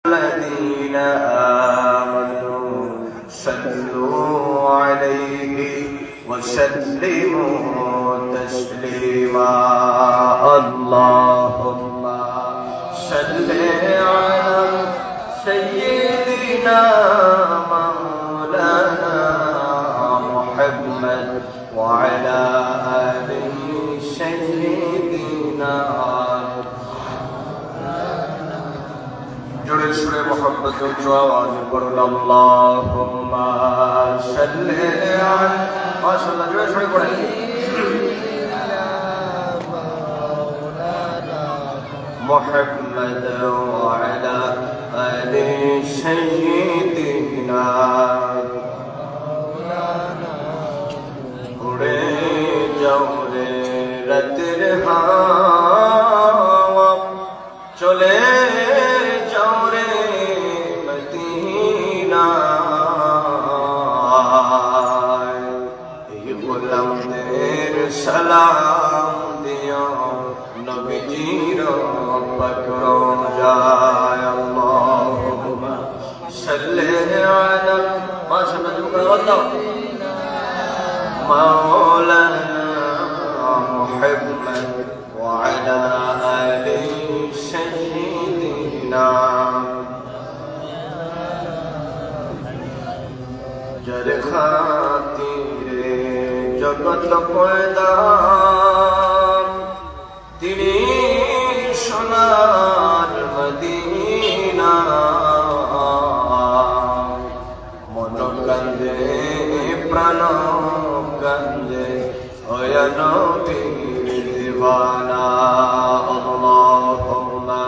الذين آمنوا صلوا عليه وسلموا تسليما اللهم صل على سيدنا مولانا محمد وعلى آل سيدنا جڑے سورے محبت جو آواز پڑھو اللہم صلی علی ماشاءاللہ جڑے سورے پڑھیں محمد وعلى آل سيدنا اڑے جاؤ رے رتر ہوا چلے جاؤ رے مدینہ اے غلامদের সালাম দিও নবীজির পকড়ো যায় আল্লাহুম্মা সাল্লি আলা মাশাআল্লাহ مولانا محمد وعلى آل سيدنا جر خاطر جگت پیدا তিনি সোনার মদিনা মন কান্দে প্রাণ কান্দে ওয়া নবীর দিওয়ানা আল্লাহুম্মা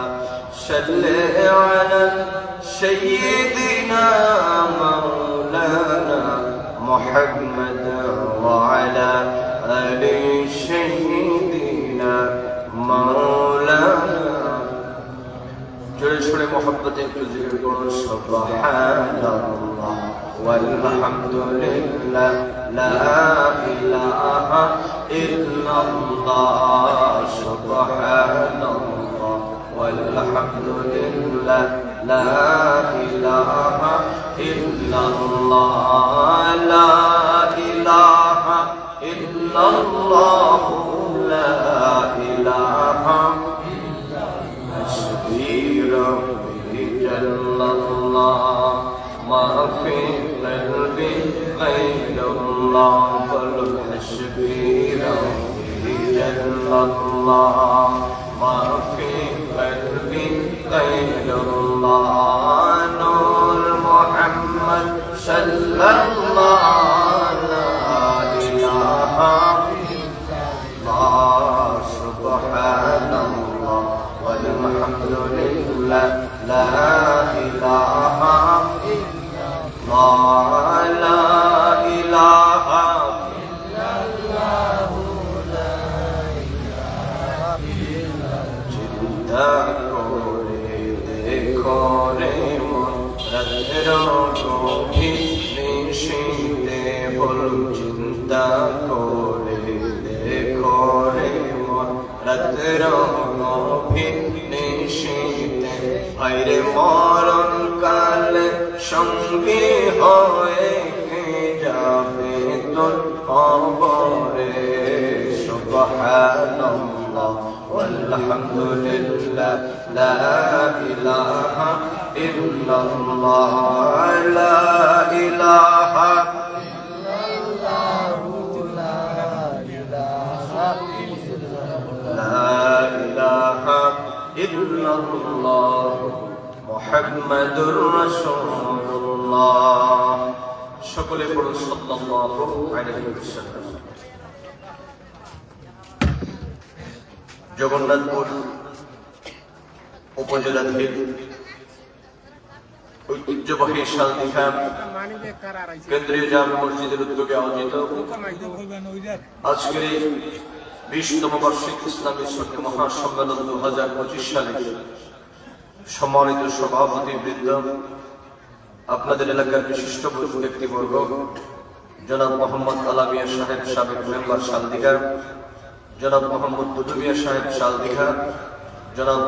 সাল্লি আলা সাইয়্যিদিনা মাওলানা মুহাম্মদ ওয়া আলা আলি সাইয়্যিদিনা মাওলানা জোরে সোরে মোহাব্বতে একটু জিকির করুন সুবহানাল্লাহ ওয়ালহামদুলিল্লাহ লা ইলাহা ইল্লাল্লাহ সুবহানাল্লাহ ওয়ালহামদুলিল্লাহ লা ইলাহা ইল্লাল্লাহ লা ইলাহা ইল্লাল্লাহ লা ইলাহা حسبي ربي جل الله ما في قلبي غير الله قل حسبي ربي جل الله ما في قلبي غير الله نور محمد صلى الله لا إله إلا الله سبحان الله والحمد لله لا إله إلا الله لا إله إلا الله لا إله إلا চিন্তা করে দেখো রে মন রাতের গভীর নিশীথে বল চিন্তা করে দেখো রে মন রাতের গভীর নিশীথে হায়রে মরণ কালে সঙ্গী হয়ে কে যাবে তোর কবরে সুবহানাল্লাহ walhamdulillah la ilaha illallah la ilaha illallah la ilaha illallah মুহাম্মাদুর রাসূলুল্লাহ সকলে পড়ুন সাল্লাল্লাহু আলাইহি ওয়াসাল্লাম জগন্নাথপুর উপজেলাধীন ঐতিহ্যবাহী শালদিঘা কেন্দ্রীয় জামে মসজিদের উদ্যোগে আয়োজিত আজকের 20তম বার্ষিক ইসলামী শক্তি মহাসম্মেলন 2025 সালে সম্মানিত সভাপতি বৃন্দ, আপনাদের এলাকার বিশিষ্ট ব্যক্তিবর্গ, জনাব মোহাম্মদ আলামিয়া সাহেব সাবেক মেম্বার শালদিঘা, জনাব মোহাম্মদ দুদুমিয়া সাহেব শালদিঘা, জনাব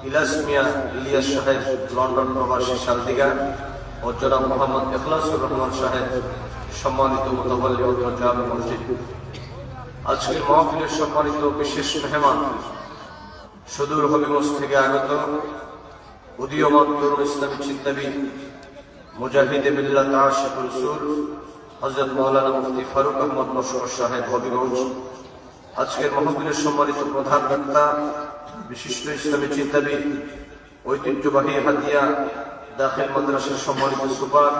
ইলাস মিয়া ইলিয়াস সাহেব লন্ডন প্রবাসী শান্তিগা ও জনাব মোহাম্মদ ইখলাসুর রহমান সাহেব সম্মানিত মুতাওয়াল্লি ও জামে মসজিদ। আজকের মাহফিলের সম্মানিত বিশেষ মেহমান, সুদূর হবিগঞ্জ থেকে আগত উদীয়মান তরুণ ইসলামী চিন্তাবিদ, মুজাহিদে মিল্লাত আশিকুর রাসূল হযরত মাওলানা মুফতি ফারুক আহমদ লস্কর সাহেব হবিগঞ্জ। আজকের মাহফিলের সম্মানিত প্রধান বক্তা, বিশিষ্ট ইসলামী চিন্তাবিদ, ঐতিহ্যবাহী হাদিয়া দাখিল মাদ্রাসার সম্মানিত সুপার,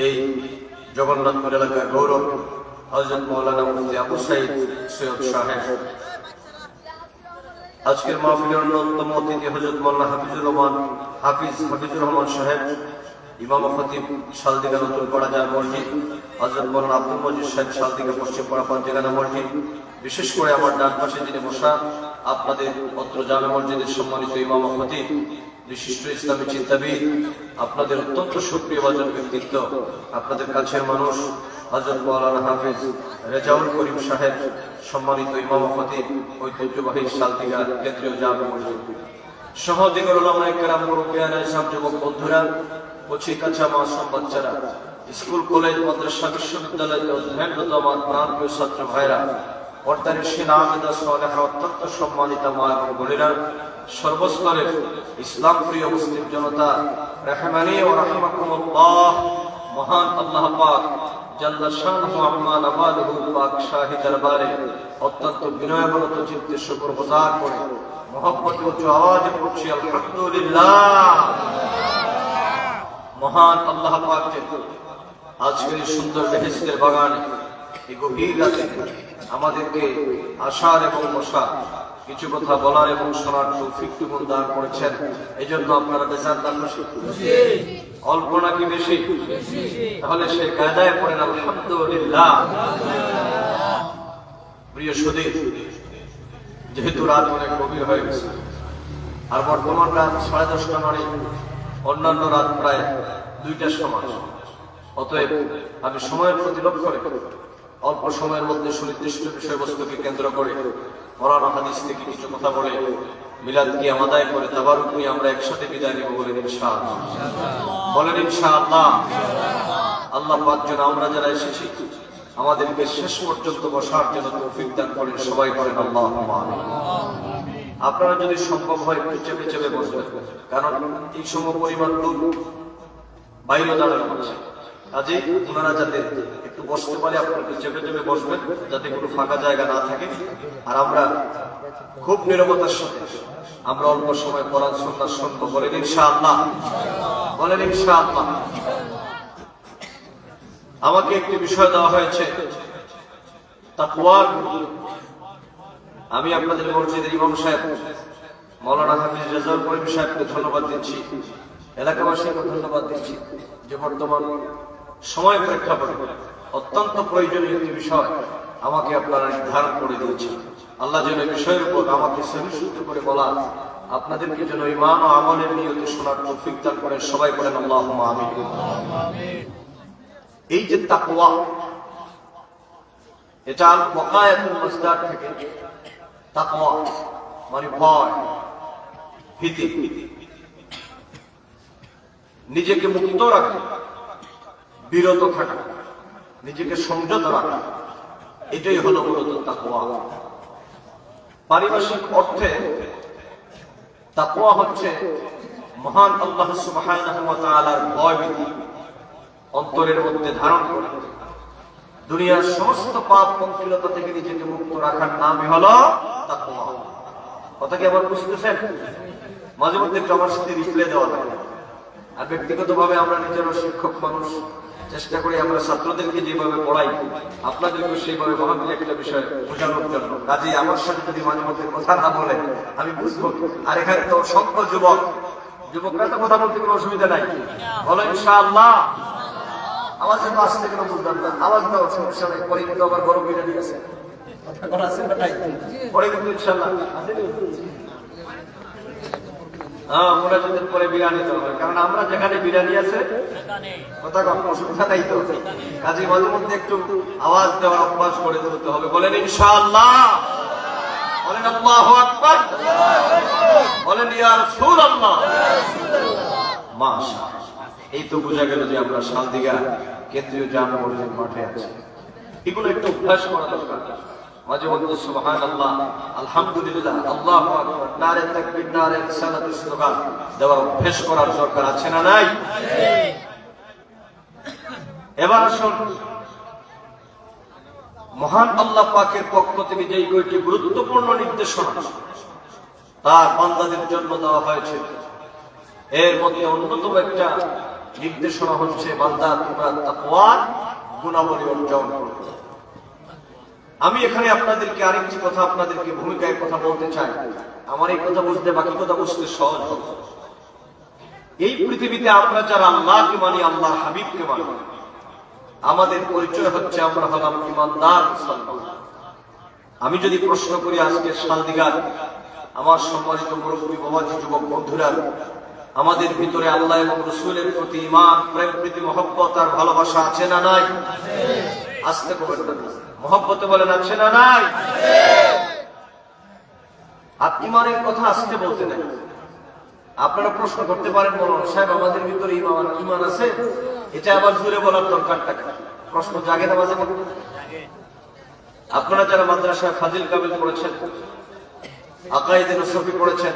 এই জগন্নাথপুর এলাকার গৌরব হযরত মাওলানা মুফতি আবু সাঈদ সৈয়দ সাহেব। আজকের মাহফিলের অন্যতম অতিথি হযরত মাওলানা হাফিজুর রহমান সাহেব, ইমাম ও খতিব শালদিঘা নতুন পাড়া জামে মসজিদ, হযরত মাওলানা আব্দুল মজিদ সাহেব শালদিঘা পশ্চিম পাড়া পাঞ্জেগানা মসজিদ। বিশেষ করে আমার ডান পাশে যিনি বসা, আপনাদের অত্র জামে মসজিদের সম্মানিত ইমাম ও খতিব, বিশিষ্ট ইসলামী চিন্তাবিদ, আপনাদের অত্যন্ত সুপ্রিয়ভাজন ব্যক্তিত্ব, আপনাদের কাছের মানুষ হযরত মাওলানা হাফিজ রেজাউল করিম সাহেব, সম্মানিত ইমাম ও খতিব, ঐতিহ্যবাহী শালদিঘা কেন্দ্রীয় জামে মসজিদ সহ দিগর উলামায়ে কেরাম, মুরব্বিয়ান, ইসলাম যুবক বন্ধুরা, কচি কাঁচা মাসুম বাচ্চারা, স্কুল কলেজ মাদ্রাসা বিশ্ববিদ্যালয়ে অধ্যয়নরত আমার প্রাণপ্রিয় ছাত্র ভাইরা, পর্দার শিনা আবেদা সালেহা, অত্যন্ত সম্মানিত মা এবং বোনেরা, সর্বস্তরের ইসলাম প্রিয় মুসলিম জনতা, রাহমানি ও রাহিমাকুমুল্লাহ। মহান আল্লাহ পাক জাল্লা শানুহু আম্মা নাওয়ালুহু পাক শাহী দরবারে অত্যন্ত বিনয়বনত চিত্তে শুকরগুজার করে মহব্বত ও আওয়াজে পড়ছি আলহামদুলিল্লাহ। মহান আল্লাহ পাক আজকের সুন্দর বেহেশতের বাগানে এই গভীর রাতে আমাদেরকে আশার এবং বসার, কিছু কথা বলার এবং শোনার তৌফিকটুকু দান করেছেন। এই জন্য আপনারা বেজান না খুশি? অল্প নাকি বেশি? তাহলে সে কায়দায় পড়েন আলহামদুলিল্লাহ। প্রিয় সুধী, যেহেতু রাত অনেক গভীর হয়ে গেছে আর বর্তমান রাত 10:30 নয়, অন্যান্য রাত প্রায় 2টার সময়, অতএব আমি সময়ের প্রতি লক্ষ্য রেখে অল্প সময়ের মধ্যে সুনির্দিষ্ট বিষয়বস্তুকে কেন্দ্র করে কোরআন ও হাদিস থেকে কিছু কথা বলে মিলাদ কিয়াম আদায় করে তাবারুক নিয়ে আমরা একসাথে বিদায় নেব বলেন ইনশাআল্লাহ। বলেন ইনশাআল্লাহ। আল্লাহ পাক যেন আমরা যারা এসেছি আমাদেরকে শেষ পর্যন্ত বসার জন্য তৌফিক দান করেন, সবাই বলেন আল্লাহুম্মা আমিন। আপনারা যদি সম্ভব হয় একটু চেপে চেপে বসবেন, কারণ এই সময় পরিমাণ লোক বাইরে দাঁড়ানো হচ্ছে, কাজে ওনারা যাতে একটু বসতে পারে আপনারা একটু চেপে চেপে বসবেন, যাতে কোনো ফাঁকা জায়গা না থাকে। আর আমরা খুব নীরবতার সাথে আমরা অল্প সময় কোরআন সুন্নাহ শুনবো, বলেন ইনশাআল্লাহ। বলেন ইনশাআল্লাহ। আমাকে একটি বিষয় দেওয়া হয়েছে তাকওয়ার। আমি আপনাদের মসজিদের ইমাম সাহেব মাওলানা হাফিজ রেজাউল করিম সাহেবকে ধন্যবাদ দিচ্ছি, এলাকাবাসীকে ধন্যবাদ দিচ্ছি যে বর্তমান সময় প্রেক্ষাপটে অত্যন্ত প্রয়োজনীয় একটি বিষয় আমাকে আপনারা নির্ধারণ করে দিয়েছেন। আল্লাহ যেন এই বিষয়ের উপর আমাকে সহিষ্ণু করে বলা, আপনাদেরকে যেন ঈমান ও আমলের নিয়তে শোনার তৌফিক দান করেন, সবাই বলেন আল্লাহুম্মা আমিন। এই যে তাকওয়া, এটা আল ওয়াকায়াতুল মাসদার থেকে তাকওয়া মানে ভয়, ভীতি, নিজেকে মুক্ত রাখা, বিরত থাকা, নিজেকে সংযত রাখা, এটাই হলো মূলত তাকওয়া। পারিভাষিক অর্থে তাকওয়া হচ্ছে মহান আল্লাহ সুবহানাহু ওয়া তাআলার ভয়-ভীতি অন্তরের মধ্যে ধারণ করে দুনিয়ার সমস্ত পাপ পঙ্কিলতা থেকে নিজেকে মুক্ত রাখার নামই হলো তাকওয়া। কথা কি আবার বুঝতেছেন? মাঝে মধ্যে আমার সাথে রিপ্লে দেওয়া লাগে। আর ব্যক্তিগতভাবে আমরা নিজেরও শিক্ষক মানুষ, চেষ্টা করি আমরা ছাত্রদেরকে যেভাবে পড়াই আপনাদেরকে সেইভাবে মহাবীর একটা বিষয় বোঝানোর জন্য। কাজে আমার সাথে যদি মাঝে মধ্যে কথা না বলে আমি বুঝবো। আর এখানে তো অসংখ্য যুবকরা তো কথা বলতে কোনো অসুবিধা নাই, বলো ইনশাআল্লাহ। আওয়াজ তো আসতে কেন বুঝলাম না, আওয়াজ দাও, সমস্যা নেই। পরে কিন্তু আবার গরম বিরিয়ানি আছে, পরে কিন্তু ইনশাআল্লাহ মোনাজাতের পরে বিরিয়ানি তো হবে, কারণ আমরা যেখানে বিরিয়ানি আছে কথা কম, অসুবিধা নাই তো। কাজে মাঝে মধ্যে একটু আওয়াজ দেওয়ার অভ্যাস করে তুলতে হবে, বলেন ইনশাআল্লাহ। বলেন আল্লাহু আকবার। বলেন ইয়া রাসূলুল্লাহ। মাশাআল্লাহ, এই তো বোঝা গেল যে আমরা শালদিঘা কেন্দ্রীয় জামে মসজিদ মাঠে আছি। এগুলো একটু অভ্যাস করা দরকার। মাঝে মধ্যে সুবহানাল্লাহ, আলহামদুলিল্লাহ, আল্লাহু আকবার, নারে তাকবীর, নারে রিসালাতুল স্লোগান দেওয়ার অভ্যাস করার দরকার আছে না নাই? এবার আসুন, মহান আল্লাহ পাকের পক্ষ থেকে যেই কয়টি গুরুত্বপূর্ণ নির্দেশনা তার বান্দাদের জন্য দেওয়া হয়েছে, এর মধ্যে অন্যতম একটা নির্দেশনা হচ্ছে বান্দা তোমরা তাকওয়ার গুণাবলী অর্জন করো। আমি এখানে আপনাদেরকে আরেকটি কথা, আপনাদেরকে ভূমিকায় কথা বলতে চাই। আমার এই কথা বুঝতে, বাকি কথা বুঝতে সহজ হবে। এই পৃথিবীতে আমরা যারা আল্লাহকে মানি, আল্লাহর হাবিবকে মানি, আমাদের পরিচয় হচ্ছে আমরা হলাম ঈমানদার মুসলমান। আমি যদি প্রশ্ন করি আজকে শালদিঘার আমার সম্মানিত মুরব্বী বাবাজি, যুবক বন্ধুরা, আমাদের ভিতরে আল্লাহ এবং রাসূলের প্রতি ঈমান, প্রেম, প্রীতি, মহব্বত আর ভালোবাসা আছে না নাই? আজকে কবেন মহব্বতে বলেন আছে না নাই? আর ঈমানের কথা আজকে বলতে নাই। আপনারা প্রশ্ন করতে পারেন, বলুন সাহেব আমাদের ভিতরে ঈমান আছে, এটা আবার জোরে বলার দরকারটা কি? প্রশ্ন জাগে না মাঝে মধ্যে? আপনারা যারা মাদ্রাসায় ফাজিল কামিল পড়েছেন, আকাইদে নসফি পড়েছেন,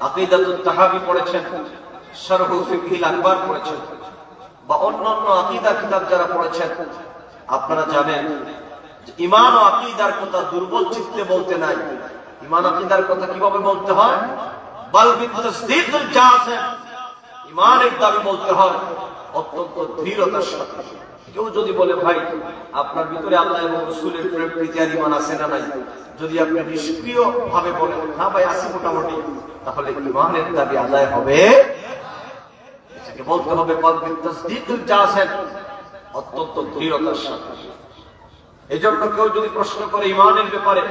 আকিদাতুত তাহাবি পড়েছেন, শারহু ফিকহিল আকবার পড়েছেন, বা অন্যান্য আকিদা কিতাব যারা পড়েছেন, আপনারা জানেন যে ঈমান ও আকীদার কথা দুর্বল চিত্তে বলতে নাই। ঈমান আকীদার কথা কিভাবে বলতে হয়? বাল বিতাসদীকুল জাযিম, ঈমানের দাবি বলতে হয় অত্যন্ত দৃঢ়তার সাথে। কেউ যদি বলে ভাই আপনার ভিতরে আল্লাহ এবং রাসূলের প্রেম, প্রীতি আর ঈমান আছে না নাই, যদি আপনি নিষ্ক্রিয় ভাবে বলেন না ভাই আছে মোটামুটি, তাহলে ঈমানের দাবি আদায় হবে। এটাকে বলতে হবে বাল বিতাসদীকুল জাযিম, অত্যন্ত দৃঢ়তার সাথে। এজন্য কেউ যদি প্রশ্ন করে ঈমানের ব্যাপারে,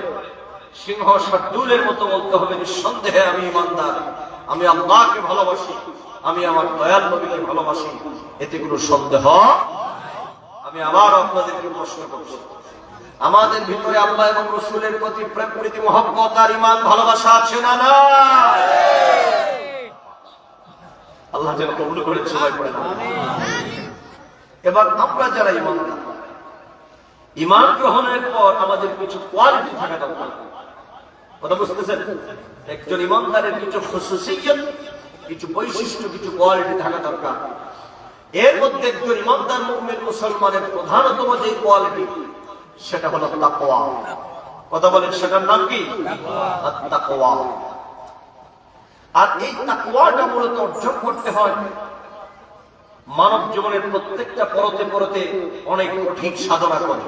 সিংহ শার্দুলের মতো বলতে হবে নিঃসন্দেহে আমি ঈমানদার, আমি আল্লাহকে ভালোবাসি, আমি আমার দয়াল নবীকে ভালোবাসি, এতে কোনো সন্দেহ। আমি আবার আপনাদেরকে প্রশ্ন করব, আমাদের ভিতরে আল্লাহ এবং রাসূলের প্রতি প্রেম, প্রীতি, মহব্বত আর ঈমান, ভালোবাসা আছে না না? আল্লাহ যেন কবুল করেন, সবাই পড়েন আমিন। এবার আমরা যারা ঈমানদার, ঈমান গ্রহণের পর আমাদের কিছু কোয়ালিটি থাকা দরকার। কথা বুঝতেছেন? একজন ঈমানদারের কিছু খুসুসিয়ত, কিছু বৈশিষ্ট্য, কিছু কোয়ালিটি থাকা দরকার। এর মধ্যে একজন ঈমানদার মুমিন মুসলমানের প্রধানতম যে কোয়ালিটি, সেটা হলো তাকওয়া। কথা বলেন, সেটার নাম কি? তাকওয়া। আর এই তাকওয়াটা মূলত অর্জন করতে হয় মানব জীবনের প্রত্যেকটা পরতে পরতে অনেক কঠিন সাধনা করে।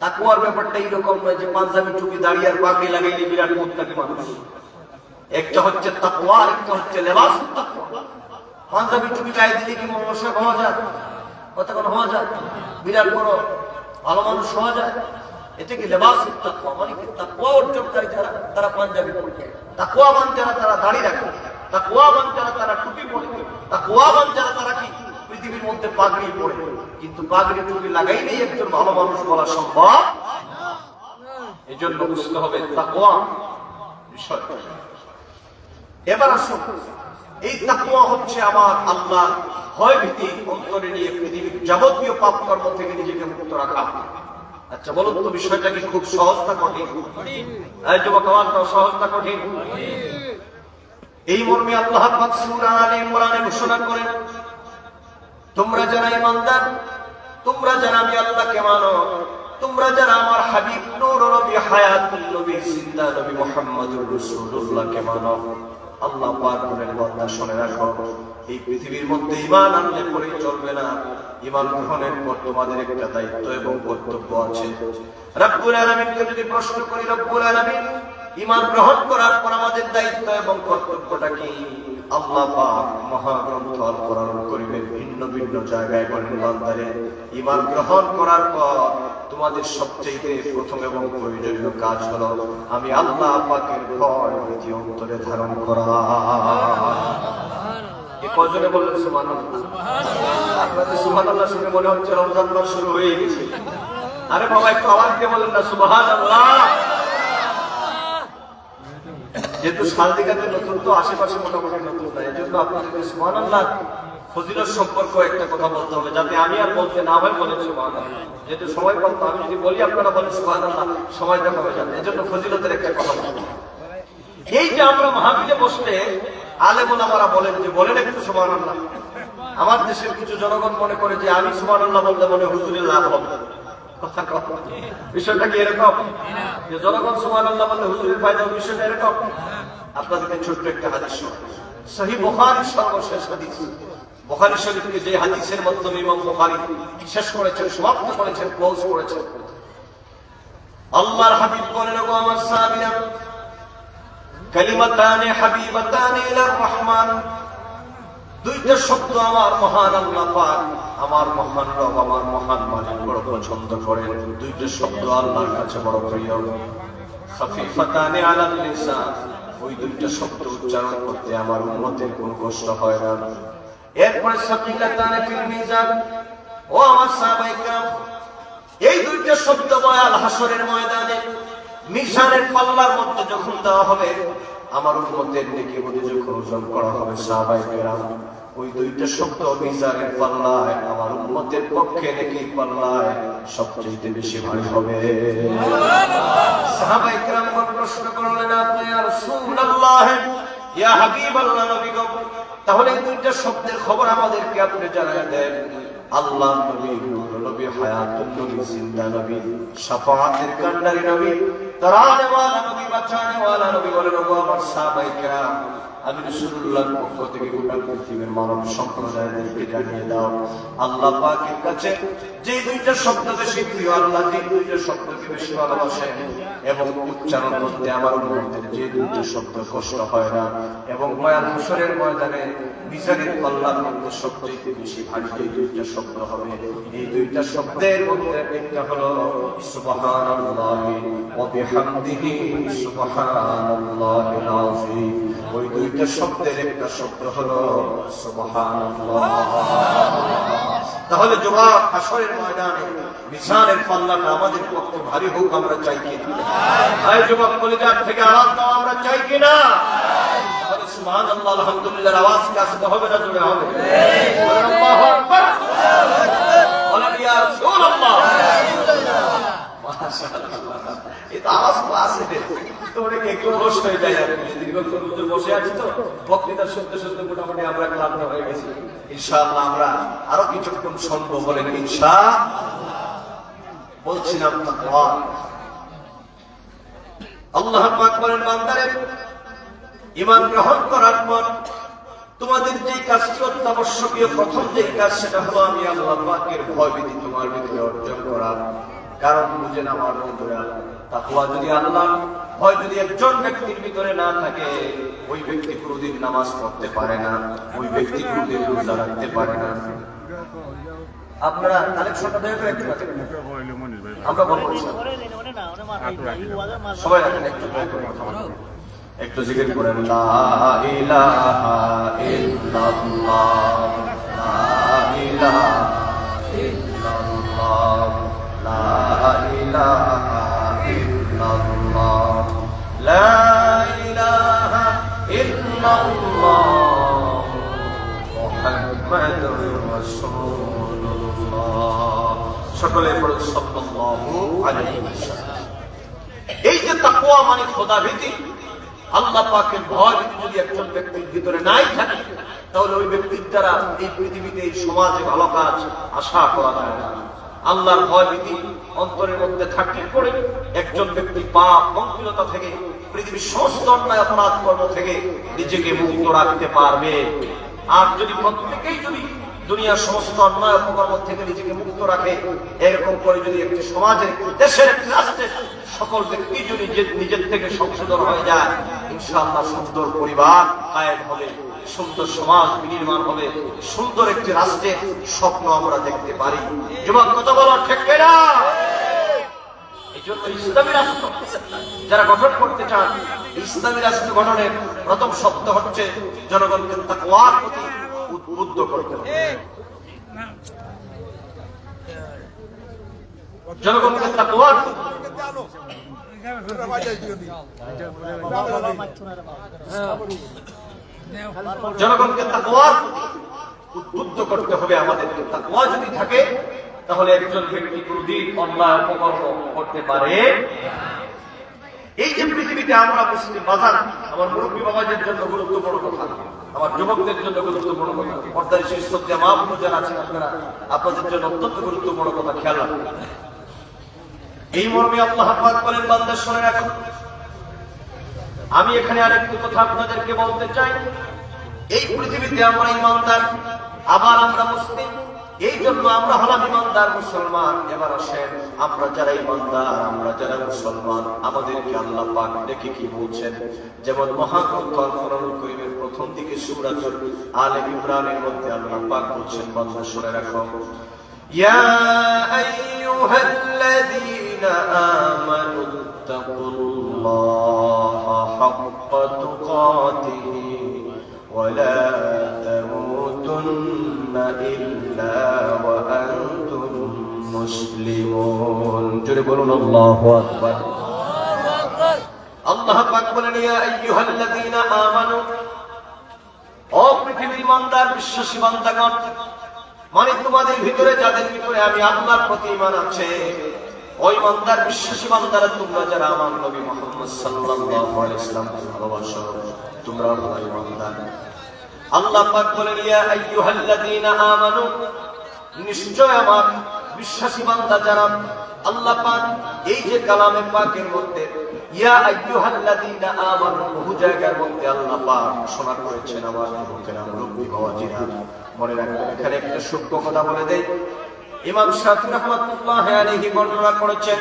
তাকওয়ার ব্যাপারটা এইরকম নয় যে পাঞ্জাবি টুপি দাঁড়িয়ে আর পাগড়ি লাগাইলে বিরাট মুত্তাকি মানুষ। একটা হচ্ছে তাকওয়া, একটা হচ্ছে লেবাসুত তাকওয়া। পাঞ্জাবি টুপি গায়ে দিলে কি মানুষ হওয়া যায়? কতক্ষণ হওয়া যায়? বিরাট বড় ভালো মানুষ হওয়া যায়? এটা কি লেবাসুত তাকওয়া, মানে কি তাকওয়া অর্জনকারী যারা, তারা পাঞ্জাবি পরে, তাকওয়াবান যারা তারা দাড়ি রাখে, তাকওয়াবান যারা তারা টুপি পরে, তাকওয়াবান যারা তারা কি পৃথিবীর মধ্যে পাগড়ি পরে। কিন্তু পাগড়ি টুপি লাগাইলেই একজন ভালো মানুষ বলা সম্ভব। এজন্য বুঝতে হবে তাকওয়া বিষয়। এবার আসুন, এই তাকওয়া হচ্ছে আমার আল্লাহ ভয় ভীতি অন্তরে নিয়ে পৃথিবীর যাবতীয় পাপ কর্ম থেকে নিজেকে মুক্ত রাখা। আচ্ছা বলুন তো, বিষয়টা কি খুব সহজ না কঠিন? এই যুবক আমারটাও সহজ না কঠিন? এই মর্মে আল্লাহ পাক সূরা আলে ইমরানে ঘোষণা করেন, তোমরা যারা ঈমানদার, তোমরা যারা আমি আল্লাহকে মানো, তোমরা যারা আমার হাবিব নূর নবী, হায়াতুল নবী, জিন্দা নবী মুহাম্মদুর রাসূলুল্লাহকে মানো, আল্লাহ পাক বলেন বান্দা শুনে রাখো, এই পৃথিবীর মধ্যে ঈমান আনলে পরে চলবে না। ঈমান গ্রহণের পর তোমাদের একটা দায়িত্ব এবং কর্তব্য আছে। রব্বুল আলামিনকে যদি প্রশ্ন করি, রব্বুল আলামিন ঈমান গ্রহণ করার পর আমাদের দায়িত্ব এবং কর্তব্যটা কি? আল্লাহ পাক মহাগ্রন্থ আল কোরআন করিমের ভিন্ন ভিন্ন জায়গায় বলেন, বান্দারে ঈমান গ্রহণ করার পর তোমাদের সবচেয়ে প্রথম এবং প্রয়োজনীয় কাজ হলো আমি আল্লাহ পাকের ভয় ভীতি অন্তরে ধারণ করা। এই কজনে বললেন সুবহানাল্লাহ? আপনাদের সুবহানাল্লাহ শুনে মনে হচ্ছে রমজান মাস শুরু হয়ে গেছে। আরে বাবা একটু আওয়াজ দিয়ে বলেন না সুবহানাল্লাহ। যেহেতু শালদিঘাতে নতুন তো আশেপাশে মোটামুটি নতুন না, এই জন্য আপনাদের সুবহানাল্লাহ ফজিলত সম্পর্ক একটা কথা বলতে হবে, যাতে আমি আর বলতে না হয় বলেন সুবহানাল্লাহ। যেহেতু সবাই বলতো, আমি যদি বলি আপনারা বলেন সুবহানাল্লাহ, সময়টা কমে যাবে। এই জন্য ফজিলতের একটা কথা বলতে। এই যে আমরা মাহফিলে বসলে আলেম ওলামারা বলেন যে বলেন একটু সুবহানাল্লাহ। আমার দেশের কিছু জনগণ মনে করে যে আমি সুবহানাল্লাহ বলতে মনে হুজুরের লাভ হবে। বিষয়টা কি এরকম যে জনগণ সুবহানাল্লাহ বললে হুজুরের ফায়দা? বিষয়টা এরকম। আপনাদেরকে ছোট্ট একটা হাদিস সহিহ বুখারীর সর্বশেষ হাদিস, বুখারী শরীফে যে হাদিসের মাধ্যমে ইমাম বুখারী শেষ করেছেন, সমাপ্ত করেছেন, ক্লোজ করেছেন। আল্লাহর হাবিব বলেন, ওগো আমার সাহাবীরা, কালিমাতানে হাবিবাতানে ইলার রহমান, দুইটা শব্দ আমার মহান আল্লাহ পাক, আমার মহান রব, আমার মহান মালিক বড় পছন্দ করেন। দুইটা শব্দ আল্লাহর কাছে বড় প্রিয়। খাফিফাতানে আলাল লিসান, ওই দুইটা শব্দ উচ্চারণ করতে আমার উম্মতের কোনো কষ্ট হয় না। এরপরে সাকিলাতানে ফিল মিজান, ও আমার সাহাবায়ে কেরাম, এই দুইটা শব্দ বয়াল হাসরের ময়দানে মিজানের পাল্লার মধ্যে যখন দেওয়া হবে, আমার উম্মতের নেকি বলে যখন ওজন করা হবে, সাহাবায়ে কেরাম ওই দুইটা শব্দ মিজানের পাল্লায় আমার উম্মতের পক্ষে নেকির পাল্লায় সবচেয়ে বেশি ভারী হবে। সাহাবায়ে কেরাম প্রশ্ন করলেন, আপনি ইয়া রাসূলুল্লাহ, ইয়া হাবিবাল্লাহ, নবী গো, তাহলে এই দুইটা শব্দের খবর আমাদেরকে আপনি জানায় দেন। আল্লাহ নবী, নবী হায়াতুল নবী, জিন্দা নবী, শাফাআতের কান্ডারি নবী, তারানে ওয়ালা নবী, বাঁচানে ওয়ালা নবী বলেন, ওগো আমার সাহাবায়ে কেরাম, আমি রাসূলুল্লাহর পক্ষ থেকে গোটা পৃথিবীর মানব সম্প্রদায়দেরকে জানিয়ে দাও, আল্লাহ পাকের কাছে যে দুইটা শব্দ বেশি প্রিয়, আল্লাহ যে দুইটা শব্দকে বেশি ভালোবাসেন এবং উচ্চারণ করতে আমার উম্মতের যে দুইটা শব্দ কষ্ট হয় না, এবং ময়াল হাসরের ময়দানে মিজানের পাল্লার মধ্যে সবচেয়ে বেশি ভারী যে দুইটা শব্দ হবে, এই দুইটা শব্দের মধ্যে একটা হলো সুবহানাল্লাহি ওয়া বিহামদিহি সুবহানাল্লাহিল আযীম। ওই দুইটা শব্দের একটা শব্দ হলো সুবহানাল্লাহ। তাহলে জবাব হাসরের ময়দানে মিজানের পাল্লাটা আমাদের পক্ষে ভারী হোক, আমরা চাই কিনা? এই যুবক কলিজার থেকে আওয়াজ দাও, আমরা চাই কিনা? সুবহানাল্লাহ, আলহামদুলিল্লাহ আওয়াজ কি আসতে হবে না জোরে হবে? আল্লাহু আকবার, বলেন ইয়া রাসূলুল্লাহ। মাশাআল্লাহ, এটা আওয়াজ তো আছে, তোরে কে একটু বস হয়ে যায়। দীর্ঘক্ষণ ধরে বসে আছি তো, বক্তৃতা শুনতে শুনতে মোটামুটি আমরা ক্লান্ত হয়ে গেছি। ইনশাআল্লাহ আমরা আরো কিছুক্ষণ শুনবো, বলেন ইনশাআল্লাহ। বলছিলাম তাকওয়া। আল্লাহ পাক বলেন, বান্দারে, ঈমান গ্রহণ করার পর তোমাদের যে কাজটি অত্যাবশ্যকীয়, প্রথম যে কাজ, সেটা হলো আমি আল্লাহ পাকের ভয়ভীতি তোমার ভিতরে অর্জন করা। কারণ বুঝেন আমার বন্ধুরা, তাকওয়া যদি, আল্লাহ ভয় যদি একজন ব্যক্তির ভিতরে না থাকে, ওই ব্যক্তি কোনদিন নামাজ পড়তে পারে না, ওই ব্যক্তি কোনদিন রোজা রাখতে পারে না। আপনারা কালেকশনটা দেখে একটু আমরা বলবো সবাই রাখেন, একটু একটু জিকির করেন, লা ইলাহা ইল্লাল্লাহ, লা ইলাহা ইল্লাল্লাহ, লা ইলাহা ইল্লাল্লাহ, লা ইলাহা ইল্লাল্লাহ, মুহাম্মাদুর রাসূলুল্লাহ। সকলে পড়ুন সাল্লাল্লাহু আলাইহি ওয়াসাল্লাম। এই যে তাকওয়া মানে খোদাভীতি, আল্লাহ পাকের ভয় যদি একজন ব্যক্তির ভিতরে নাই থাকে, তাহলে ওই ব্যক্তির দ্বারা এই পৃথিবীতে, এই সমাজে ভালো কাজ আশা করা যায় না। আল্লাহর ভয় ভীতি অন্তরের মধ্যে থাকলে পরে একজন ব্যক্তি পাপ পঙ্কিলতা থেকে, পৃথিবীর সমস্ত অন্যায় অপরাধ কর্ম থেকে নিজেকে মুক্ত রাখতে পারবে। আর যদি প্রত্যেকেই যদি দুনিয়ার সমস্ত অন্যায় অপকর্ম থেকে নিজেকে মুক্ত রাখে, এরকম করে যদি একটি সমাজের, একটি দেশের, একটি রাষ্ট্রের সকল ব্যক্তি যদি নিজের থেকে সংশোধন হয়ে যায়, ইনশাআল্লাহ সুন্দর পরিবার কায়েম হবে, সুন্দর সমাজ বিনির্মাণ হবে, সুন্দর একটি রাষ্ট্রের স্বপ্ন আমরা দেখতে পারি। যুবক কথা বলো, ঠিক কিনা? এই জন্য ইসলামী রাষ্ট্র যারা গঠন করতে চান, ইসলামী রাষ্ট্র গঠনের প্রথম শব্দ হচ্ছে জনগণকে তাকওয়ার প্রতি উদ্বুদ্ধ করতে হবে। জনগণকে তাকওয়ার জনগণকে তাকওয়ার উদ্বুদ্ধ করতে হবে। আমাদের তাকওয়া যদি থাকে তাহলে একজন ব্যক্তি কোনদিন অন্যায় অপকর্ম করতে পারে। এই যে পৃথিবীতে আমরা মুসলিম বাজার, আমার মুরব্বী বাবাদের জন্য গুরুত্বপূর্ণ কথা, আমার যুবকদের জন্য গুরুত্বপূর্ণ কথা, পর্দার শীর্ষ শ্রদ্ধা মা বোন যারা আছেন আপনারা, আপনাদের জন্য অত্যন্ত গুরুত্বপূর্ণ কথা খেয়াল রাখবেন। এই মর্মে আল্লাহ পাক বলেন, বান্দা শুনে রাখুন। আমি এখানে আরেকটি কথা আপনাদেরকে বলতে চাই। এই পৃথিবীতে আমরা ইমানদার, আবার আমরা মুসলিম, এই জন্য আমরা হলাম ইমানদার মুসলমান। এবার আসেন, আমরা যারা ইমানদার, আমরা যারা মুসলমান, আমাদেরকে আল্লাহ পাক দেখে কি বলছেন? যেমন মহাগ্রন্থ আল কোরআনুল কারীমের প্রথম দিকে সূরা আলে ইমরানের মধ্যে আল্লাহ পাক বলছেন, বান্দা শুনে রাখো, ইয়া আইয়ুহাল্লাযীনা আমানু তাকুল্লাহা হাক্কা তুকাতিহি ওয়া লা তামুতুন্না ইল্লা ওয়া আনতুম মুসলিমুন। জোরে বলুন আল্লাহু আকবার। আল্লাহ পাক বলেন, ইয়া আইয়ুহাল্লাযীনা আমানু, ও পৃথিবীর ইমানদার বিশ্বাসী বান্দাগণ, মানে তোমাদের ভিতরে যাদের ভিতরে আমি আল্লাহর প্রতি ঈমান আছে, ওই ইমানদার বিশ্বাসী বান্দারা, তোমরা যারা আমার নবী মুহাম্মদ সাল্লাল্লাহু আলাইহি ওয়াসাল্লামকে ভালোবাসো, তোমরা হলো ইমানদার। আল্লাহ পাক বলেন, ইয়া আইয়ুহাল্লাযীনা আমানু, নিশ্চয় আমার বিশ্বাসী বান্দা যারা, আল্লাহ পাক এই যে কালামে পাকের মধ্যে ইয়া আইয়ুহাল্লাযীনা আমানু বহু জায়গার মধ্যে আল্লাহ পাক ঘোষণা করেছেন। আমার যুবকেরা, মুরব্বী বাবাজিরা, মনে রাখবেন, এখানে একটা সূক্ষ্ম কথা বলে দেই। ইমাম শাফিঈ রাহমাতুল্লাহি আলাইহি বর্ণনা করেছেন,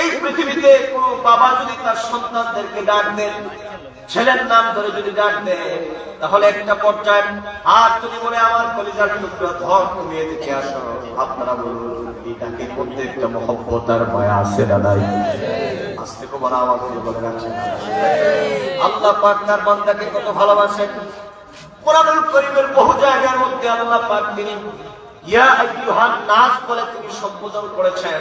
এই পৃথিবীতে কোন বাবা যদি তার সন্তানদেরকে ডাক দেন, ছেলের নাম ধরে যদি ডাক দেয়, তাহলে একটা পর্যায়ে আর যদি বলে, আমার কলিজার টুকরা ধর, তুমি এদিকে আসো, আপনারা বলুন, এই ডাকের মধ্যে একটা মহব্বত আর মায়া আছে না নাই? আস্তে কোমর আওয়াজ দিয়ে বলে রাখছেন, আল্লাহ পাক তার বান্দাকে কত ভালোবাসেন। কোরআনুল কারীমের বহু জায়গার মধ্যে আল্লাহ পাক তিনি ইয়া আইয়ুহান নাস বলে তিনি সম্বোধন করেছেন,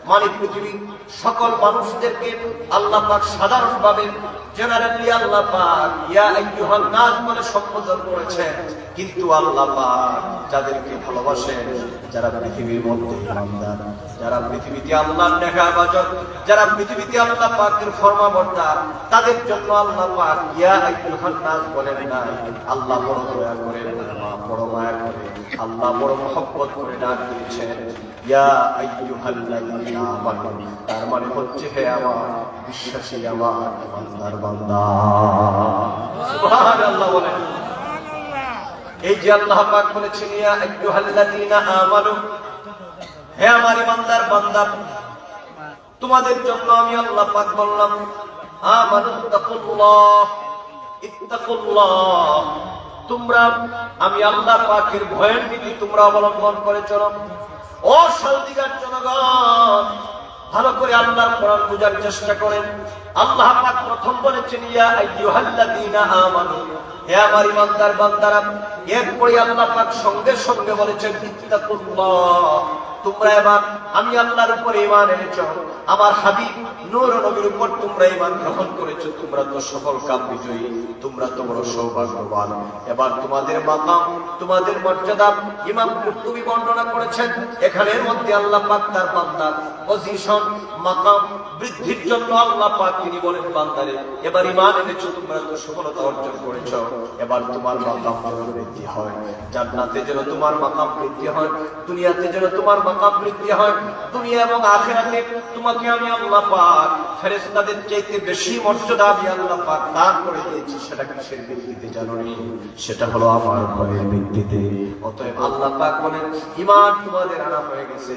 মানে পৃথিবীর সকল মানুষদেরকে আল্লাহ পাক সাধারণভাবে জেনারেলি আল্লাহ পাক ইয়া আইয়ুহান নাস বলে সম্বোধন করেছেন। কিন্তু আল্লাহ পাক যাদেরকে ভালোবাসেন, যারা পৃথিবীর মধ্যে ইমানদার, যারা পৃথিবীতে আল্লাহর নেকাবাজত, যারা পৃথিবীতে আল্লাহ পাকের ফরমাবর্তার, তাদের জন্য আল্লাহ পাক ইয়া আইয়ুহান নাস বলেন নাই। আল্লাহ বড় দয়া করে, বড় মায়া করে, আল্লাহ বড় মহব্বত করে ডাক দিয়েছেন, ইয়া আইয়ুহাল্লাযীনা আমানু। তার মানে হচ্ছে, হে আমার বিশ্বাসী, আমার ইমানদার বান্দা। সুবহানাল্লাহ বলেন। এই যে আল্লাহ পাক বলেছেন, ইয়া আইয়ুহাল্লাযীনা আমানু, হে আমার ইমানদার বান্দা, তোমাদের জন্য আমি আল্লাহ পাক বললাম, আমানু তাকুল্লাহ, ইত্তাকুল্লাহ, তোমরা আমি আল্লাহ পাকের ভয়ের নীতি তোমরা অবলম্বন করে চলো। ও শালদিগার জনগণ, ভালো করে আল্লাহর কোরআন বোঝার চেষ্টা করেন। আল্লাহ পাক প্রথম বলেছেন, ইয়া আইয়ুহাল্লাযীনা আমানু, হে আমার ইমানদার বান্দারা। এরপরে আল্লাহ পাক সঙ্গে সঙ্গে বলেছেন, ইত্তাকুল্লাহ, তোমরা এবার আমি আল্লাহর উপর ঈমান এনেছো, আমার হাবিব নূর নবীর উপর তোমরা ঈমান গ্রহণ করেছো, তোমরা তো সফল কাম বিজয়ী, তোমরা তো বড় সৌভাগ্যবান। এবার তোমাদের মাকাম, তোমাদের মর্যাদা ইমাম কুরতুবী বর্ণনা করেছেন। এখানের মধ্যে আল্লাহ পাক তার বান্দার পজিশন, মাকাম বৃদ্ধির জন্য আল্লাহ পাক তিনি বলেন, বান্দারে এবার ঈমান এনেছো, তোমরা তো সফলতা অর্জন করেছো, এবার তোমার মাকাম বৃদ্ধি হয়, জান্নাতে যেন তোমার মাকাম বৃদ্ধি হয়, দুনিয়াতে যেন তোমার মাকাম বৃদ্ধি হয়, দুনিয়া এবং আখিরাতে তোমাকে আমি আল্লাহ পাক ফেরেশতাদের চাইতে বেশি মর্যাদা আমি আল্লাহ পাক দান করে দিয়েছি। সেটা কিসের ভিত্তিতে জানো নি? সেটা হলো আমার ভয়ের ভিত্তিতে। অতএব আল্লাহ পাক বলেন, ঈমান তোমাদের আনা হয়ে গেছে,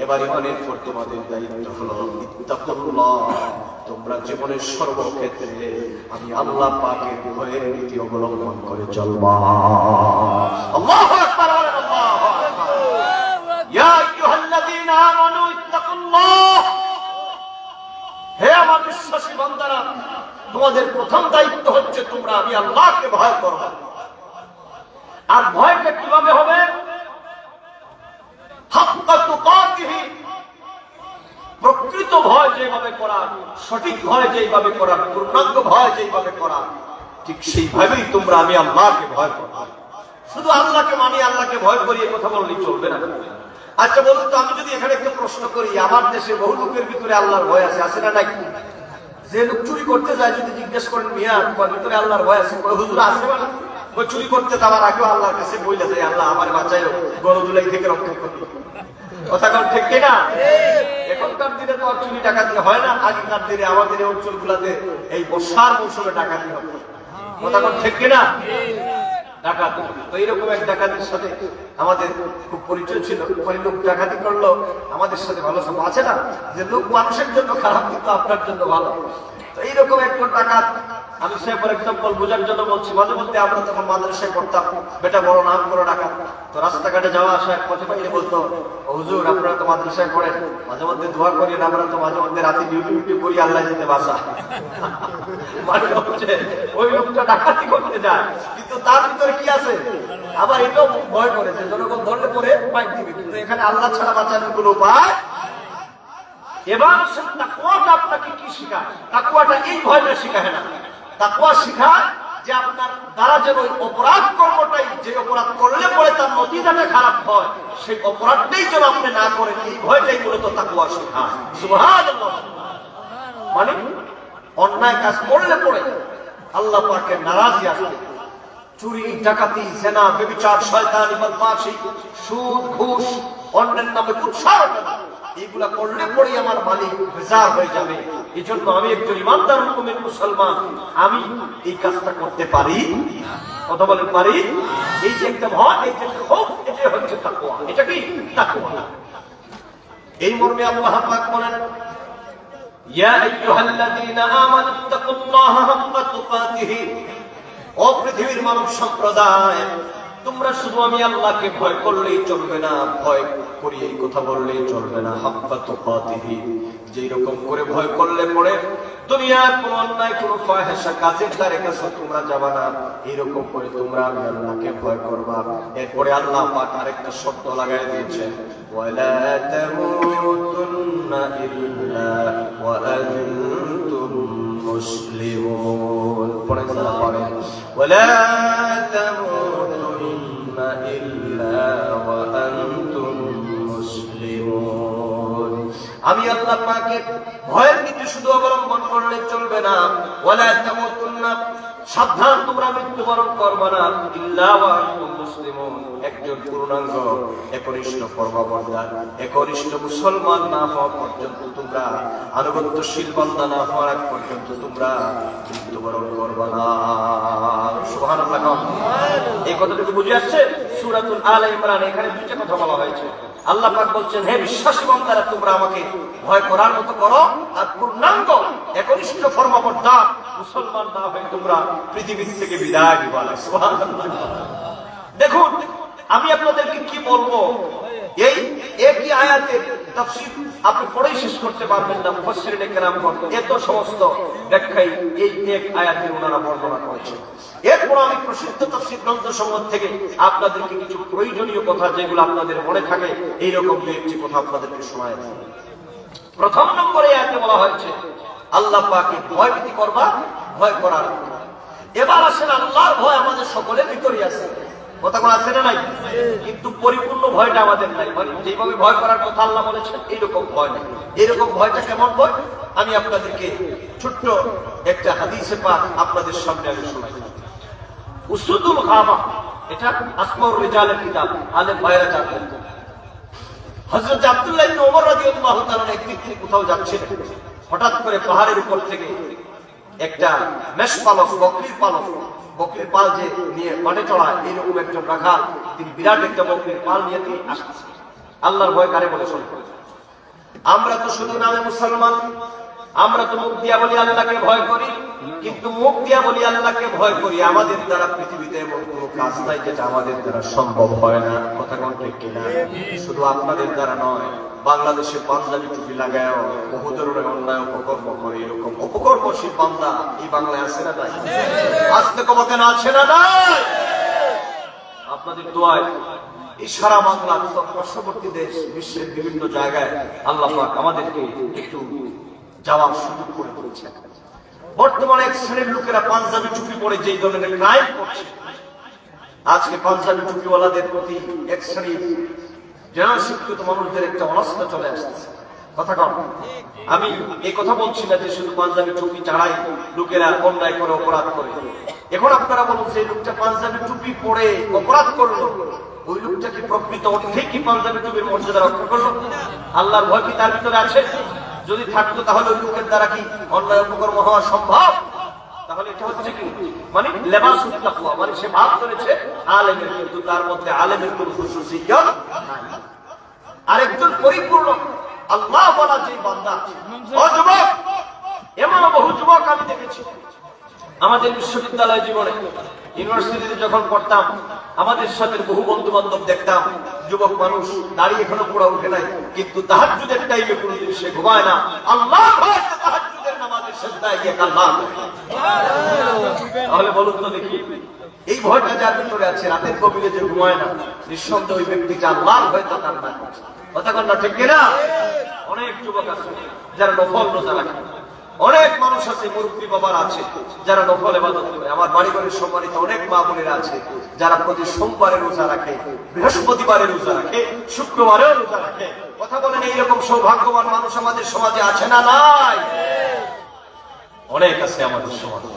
এবার ঈমানের পর তোমাদের দায়িত্ব হলো ইত্তাকুল্লাহ, তোমরা জীবনের সর্বক্ষেত্রে আমি আল্লাহ পাকের ভয়ের নীতি অবলম্বন করে চলবা। আল্লাহু আকবার, আল্লাহু আকবার। ইয়া আইয়ুহাল্লাযীনা আমানু ইত্তাকুল্লাহ, হে আমার বিশ্বাসী বান্দারা, তোমাদের প্রথম দায়িত্ব হচ্ছে তোমরা আমি আল্লাহকে ভয় করো। আর ভয়টা কিভাবে হবে? হাক্কা তুকাতিহি, প্রকৃত ভয় যেভাবে করার, সঠিক ভয় যেভাবে করার, পূর্ণাঙ্গ ভয় যেভাবে করার, ঠিক সেইভাবেই তোমরা আমি আল্লাহকে ভয় করো। শুধু আল্লাহকে মানি, আল্লাহকে ভয় করি এ কথা বললেই চলবে না। আচ্ছা বলুন তো, আমি যদি এখানে একটা প্রশ্ন করি, আমার দেশে বহু লোকের ভিতরে আল্লাহর ভয় আছে না নাই? যে লোক চুরি করতে যায় যদি জিজ্ঞেস করেন মিয়া তোমার ভিতরে আল্লাহর ভয় আছে, হুজুর আছে না? ওই চুরি করতে যাওয়ার আগেও আল্লাহর কাছে বইলে যায়, আল্লাহ আমার বাঁচাই গরু দুলাই থেকে রক্ষা করতে। কথা কন ঠিক কিনা? এখনকার দিনে তো আর চুরি ডাকাতি হয় না, আগেকার দিনে আমাদের এই অঞ্চলগুলোতে এই বর্ষার মৌসুমে ডাকাতি হবে। কথা কন ঠিক কিনা? ডাকাতি। তো এইরকম এক ডাকাতির সাথে আমাদের খুব পরিচয় ছিল। ওই লোক ডাকাতি করলো, আমাদের সাথে ভালো সব আছে না, যে লোক মানুষের জন্য খারাপ কিন্তু আপনার জন্য ভালো। তো এইরকম একটা ডাকাত, আমি সে ফর এক্সাম্পল বোঝার জন্য বলছি, মাঝে মধ্যে আমরা তখন মাদ্রাসায় পড়তাম, বেটা বড় নাম করে ডাকাত। তো রাস্তাঘাটে যাওয়া আসা এক পথে পাইলে বলতো, হুজুর আপনারা তো মাদ্রাসায় পড়েন, মাঝে মধ্যে দোয়া করেন, আমরা তো মাঝে মধ্যে রাতে ডিউটি করি, আল্লাহ যেতে বাসা। মানে হচ্ছে ওই লোকটা ডাকাতি করতে যায়, কিন্তু তার ভিতরে কি আছে? আবার এটাও ভয় করেছে জনগণ ধরলে পরে মাইক দিবে, কিন্তু এখানে আল্লাহ ছাড়া বাঁচানোর কোনো উপায়। এবার তাকওয়াটা আপনাকে কি শেখায়? তাকওয়াটা এই ভয়টা শেখায় না, তাকওয়া শেখায় যে আপনার দ্বারা যেন ওই অপরাধ কর্মটাই, যে অপরাধ করলে পরে তার নতিজাটা খারাপ হয়, সেই অপরাধটাই যেন আপনি না করেন, এই ভয়টাই মূলত তাকওয়া শেখায়। সুবহানাল্লাহ। মানে অন্যায় কাজ করলে পরে আল্লাহ পাকের নারাজি আসবে। চুরি, ডাকাতি, জেনা, ব্যভিচার, শয়তানি, বদমাশি, সুদ, ঘুষ, অন্যের নামে কুৎসারটা, এইগুলা করলে পরে আমার মালিক বেজার হয়ে যাবে। এই জন্য আমি একজন ইমানদার রকমের মুসলমান, আমি এই কাজটা করতে পারি। কথা বলেন পারি? এই যে একটা ভয়, এই যে ক্ষোভ, এটা হচ্ছে তাকওয়া। এটা কি তাকওয়া? এই মর্মে আল্লাহ পাক বলেন, ইয়া আইয়ুহাল্লাযীনা আমানুত্তাকুল্লাহা হাক্কা তুকাতিহি। ও পৃথিবীর মানব সম্প্রদায়, তোমরা শুধু আমি আল্লাহকে ভয় করলেই চলবে না, ভয় করি এই কথা বললেই চলবে না। হাক্কা তুকাতিহি, যেই রকম করে ভয় করলে পরে দুনিয়ার কোন অন্যায়, কোন ফাহিশা কাজের দ্বারে কাছে তোমরা যাবা না, এইরকম করে তোমরা আমি আল্লাহকে ভয় করবা। এরপরে আল্লাহ পাক আরেকটা শর্ত লাগাই দিয়েছেন, ওয়ালা তামুতুন্না ইল্লা ওয়া আনতুম মুসলিমুন। পড়ে যারা পড়ে, ওয়ালা তামুতুন্না ইল্লা ওয়া আনতুম মুসলিমুন। আমি আল্লাহ পাকের ভয়ের নীতি শুধু অবলম্বন করলে চলবে না। ওয়ালা তামুতুন্না, সাবধান তোমরা মৃত্যুবরণ করবে না, ইল্লা ওয়া আনতুম মুসলিমুন, একজন পূর্ণাঙ্গ একনিষ্ঠ ফরমাবরদার, একনিষ্ঠ মুসলমান না হওয়া পর্যন্ত তোমরা, আনুগত্যশীল বান্দা না হওয়ার আগ পর্যন্ত তোমরা মৃত্যুবরণ করবে না। সুবহানাল্লাহ। এই কথাটুকু বুঝে আসছে? সূরাতুল আলে ইমরান, এখানে দুইটা কথা বলা হয়েছে। আল্লাহ পাক বলছেন, হে বিশ্বাসী বান্দারা, তোমরা আমাকে ভয় করার মতো করো, আর পূর্ণাঙ্গ একনিষ্ঠ ফরমাবরদার মুসলমান না হয়ে তোমরা পৃথিবী থেকে বিদায় দিবা। সুবহানাল্লাহ। দেখুন, আমি আপনাদেরকে কি বলবো, এই একই আয়াতের তাফসীর আপনি পড়েই শেষ করতে পারবেন না। মুফাসসিরিনে কেরামগণ এত সমস্ত ব্যাখ্যায় এই এক আয়াতে ওনারা বর্ণনা করেছেন। এরপর আমি প্রসিদ্ধ তাফসীর গ্রন্থসমূহ থেকে আপনাদেরকে কিছু প্রয়োজনীয় কথা, যেগুলো আপনাদের মনে থাকে, এইরকম দু একটি কথা আপনাদেরকে শোনায় দেব। প্রথম নম্বরে আয়াতে বলা হয়েছে আল্লাহ পাককে ভয় ভীতি করবা, ভয় করার। এবার আসেন, আল্লাহর ভয় আমাদের সকলের ভিতরেই আছে, কথা বলা আছে না নাই? কিন্তু পরিপূর্ণ ভয়টা আমাদের নাই। মানে যেভাবে ভয় করার কথা আল্লাহ বলেছেন, এইরকম ভয় নেই। এইরকম ভয়টা কেমন ভয়, আমি আপনাদেরকে ছোট্ট একটা হাদিসে পাক আপনাদের সামনে আমি শোনাই। উসুদুল গামা, এটা আসমাউর রিজালের কিতাব, আলেম ভাইরা জানবেন। হযরত আব্দুল্লাহ ইবনে ওমর রাদিয়াল্লাহু তাআলা একদিন তিনি কোথাও যাচ্ছিলেন, হঠাৎ করে পাহাড়ের উপর থেকে একটা মেষপালক, বকরির পাল যে নিয়ে পানে চড়ায়, এইরকম একজন রাখাল, তিনি বিরাট একটা বকরির পাল নিয়ে তিনি আসতেছেন। আল্লাহর ভয় কারে বলে শুনতে? আমরা তো শুধু নামে মুসলমান, আমরা তো মুখ দিয়া বলি আল্লাহকে ভয় করি, কিন্তু মুখ দিয়া বলি আল্লাহকে ভয় করি, আমাদের দ্বারা পৃথিবীতে এমন কোন কাজ নাই যেটা আমাদের দ্বারা সম্ভব হয় না। কথা কোন ঠিক কিনা? শুধু আপনাদের দ্বারা নয়, বাংলাদেশে পাঞ্জাবি টুপি লাগায় বহু ধরনের অন্যায় অপকর্ম করে, এরকম অপকর্মশীল বান্দা এই বাংলায় আছে না নাই? আসতে কমাতে না আছে না নাই? আপনাদের দোয়ায় এই সারা বাংলা পার্শ্ববর্তী দেশ বিশ্বের বিভিন্ন জায়গায় আল্লাহ পাক আমাদেরকে একটু যাওয়ার সুযোগ করে দিয়েছেন। বর্তমানে এক শ্রেণীর লোকেরা পাঞ্জাবি টুপি পরে যেই ধরনের ক্রাইম করছে, আজকে পাঞ্জাবি টুপিওয়ালাদের প্রতি এক শ্রেণীর শিক্ষিত মানুষদের একটা অনাস্থা চলে আসছে। কথা কম, আমি এই কথা বলছি না যে শুধু পাঞ্জাবি টুপি ছাড়াই লোকেরা অন্যায় করে অপরাধ করে। এখন আপনারা বলুন, সেই লোকটা পাঞ্জাবি টুপি পরে অপরাধ করলো, ওই লোকটা কি প্রকৃত অর্থে কি পাঞ্জাবি টুপির মর্যাদা রক্ষা করলো? আল্লাহর ভয় কি তার ভিতরে আছে? যদি থাকতো তাহলে ওই লোকের দ্বারা কি অন্যায় অপকর্ম হওয়া সম্ভব? তাহলে এটা হচ্ছে কি, মানে লেবাসুত তাকওয়া, মানে সে ভাব করেছে আলেমের, কিন্তু তার মধ্যে আলেমের কোন খুশুসিয়ত নাই। আরেকজন পরিপূর্ণ আল্লাহ বলা যে বান্দা। ও যুবক, এমন বহু যুবক আমি দেখেছি আমাদের বিশ্ববিদ্যালয় জীবনে, ইউনিভার্সিটিতে যখন পড়তাম, আমাদের সাথে বহু বন্ধু বান্ধব দেখতাম, যুবক মানুষ দাঁড়িয়ে এখনো পুরা উঠে নাই, কিন্তু তাহাজ্জুদের টাইমে কোনদিন সে ঘুমায় না। আল্লাহ তাহাজ্জুদের নামাজে সিজদায় গিয়ে কান্না করে। তাহলে বলুন তো দেখি, এই ভয়টা যার ভিতরে আছে, রাতের গভীরে যে ঘুমায় না, নিঃসন্দেহে ওই ব্যক্তিটা আল্লাহর ভয়ে তার কান্না করছে। কথা কন না, ঠিক কিনা? অনেক যুবক আছে যারা নফল রোজা রাখে, অনেক মানুষ আছে, মুরব্বী বাবার আছে যারা নফল ইবাদত করে। আমার বাড়ি বাড়ির সম্মানিত অনেক মা বোনেরা আছে যারা প্রতি সোমবারে রোজা রাখে, বৃহস্পতিবারে রোজা রাখে, শুক্রবারেও রোজা রাখে। কথা বলেন, এইরকম সৌভাগ্যবান মানুষ আমাদের সমাজে আছে না নাই? অনেক আছে আমাদের সমাজে।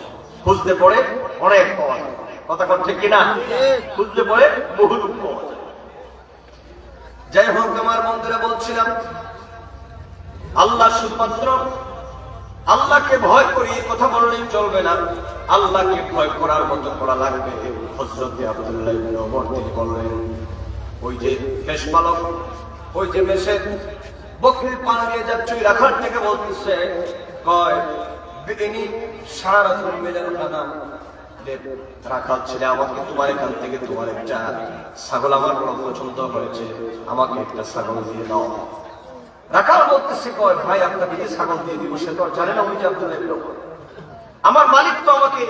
খুঁজতে পড়ে অনেক পাওয়া যায়। কথা কন ঠিক কিনা? খুঁজতে পড়ে বহু লোক পাওয়া যায়। যাই হোক, আমার বন্ধুরা বলছিলাম, আল্লাহ শুধুমাত্র আল্লাহকে ভয় করি কথা বললেই চলবে না, আল্লাহকে ভয় করার মতো করা লাগবে। হযরত আব্দুল্লাহ ইবনে ওমর তিনি বললেন, ওই যে মেষপালক, ওই যে মেষের বকরির পান নিয়ে যাচ্ছে, ওই রাখাল থেকে বলতেছে, কয় বিদিনী সারা রাত মেলে উঠানা রাখাল ছেলে, আমাকে তোমার এখান থেকে তোমার একটা ছাগল আমার বড় পছন্দ হয়েছে, আমাকে একটা ছাগল দিয়ে দাও। রাখাল বলতেছে, কয় ভাই আপনাকে যে ছাগল দিয়ে দিব, সে তো জানে না ওই যে আব্দুল্লাহ ইবনে ওমর, আমার মালিক তো আমাকে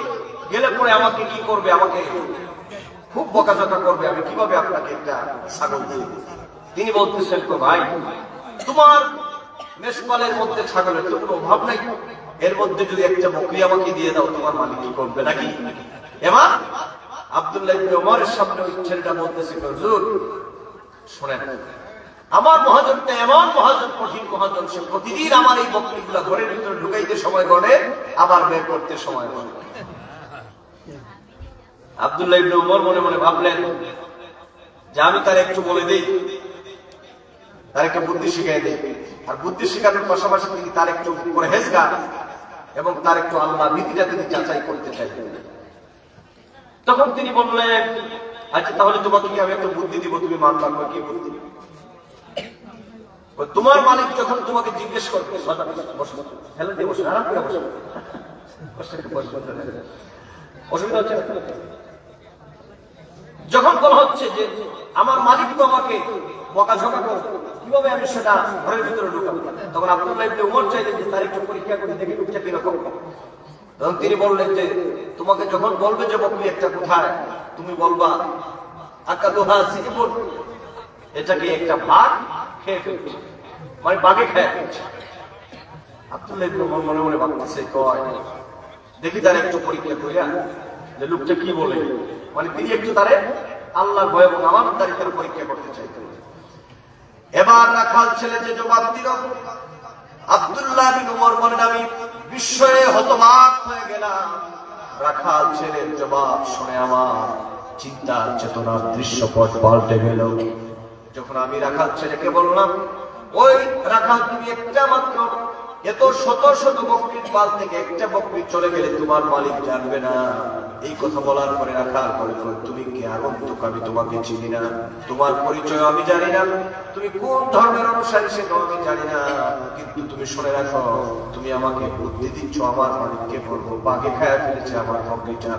গেলে পরে আমাকে কি করবে, আমাকে খুব বকাঝকা করবে, আমি কিভাবে আপনাকে একটা ছাগল দিয়ে দিব? তিনি বলতেছেন, তো ভাই তোমার মেষপালের মধ্যে ছাগলের তো কোনো অভাব নাই, এর মধ্যে যদি একটা বকরি আমাকে দিয়ে দাও, তোমার মালিক কি করবে নাকি? এবার আব্দুল্লাহ ইবনে ওমরের সামনে ওই ছেলেটা বলতেছে, হুজুর শুনেন, আমার মহাজনটা এমন মহাজন, কঠিন মহাজন, সে প্রতিদিন আমার এই বকরিগুলা ঘরের ভিতরে ঢুকাইতে সময় গড়ে, আবার বের করতে সময় গড়ে। আব্দুল্লাহ ইবনে ওমর মনে মনে ভাবলেন যে আমি তার একটু বলে দেই, তার একটা বুদ্ধি শিখাই দেই। আর বুদ্ধি শেখানোর পাশাপাশি তিনি তার একটু পরহেজগার এবং তার একটু আল্লাহ ভীতিটা তিনি যাচাই করতে চাইতেন। তখন তিনি বললেন, আচ্ছা তাহলে তোমাকে কি আমি একটা বুদ্ধি দিব, তুমি মানবা? কি বুদ্ধি? তোমার মালিক যখন তোমাকে জিজ্ঞেস করবে, যখন বলা হচ্ছে যে আমার মালিক তো আমাকে বকাঝকা করবে, কিভাবে আমি সেটা ঘরের ভিতরে ঢুকাবো? তখন আব্দুল্লাহ ইবনে ওমর চাইলেন যে তার একটু পরীক্ষা করে দেখি লোকটা কিরকম। তখন তিনি বললেন যে তোমাকে যখন বলবে যে বকরি একটা কোথায়, তুমি বলবা আকাদুহা সিবুন, এটাকে একটা বাঘ খেয়ে ফেলছে, মানে বাঘে খেয়ে ফেলছে। আব্দুল্লাহ ইবনে ওমর মনে মনে ভাবতেছে, কয় দেখি তার একটু পরীক্ষা করিয়া যে লোকটা কি বলে, মানে তিনি একটু তারে আল্লাহর ভয় এবং আমানতদারিতার পরীক্ষা করতে চাইতেন। এবার রাখাল ছেলে যে জবাব দিল, আব্দুল্লাহ ইবনে ওমর বলেন, আমি বিস্ময়ে হতবাক হয়ে গেলাম। রাখাল ছেলের জবাব শুনে আমার চিন্তার চেতনার দৃশ্যপট পাল্টে গেল। যখন আমি রাখাল ছেলেকে বললাম, ওই রাখাল তুমি একটা মাত্র এত শত শত বকরির পাল থেকে একটা বকরি চলে গেলে তোমার মালিক জানবে না। এই কথা বলার পরে রাখাল বলে, তুমি কে আগন্তুক, আমি তোমাকে চিনি না, তোমার পরিচয় আমি জানি না, তুমি কোন ধর্মের অনুসারী সেটাও আমি জানি না, কিন্তু তুমি শুনে রাখো, তুমি আমাকে বুদ্ধি দিচ্ছ আমার মালিককে বলবো বাঘে খায়া ফেলেছে আমার বকরিটা।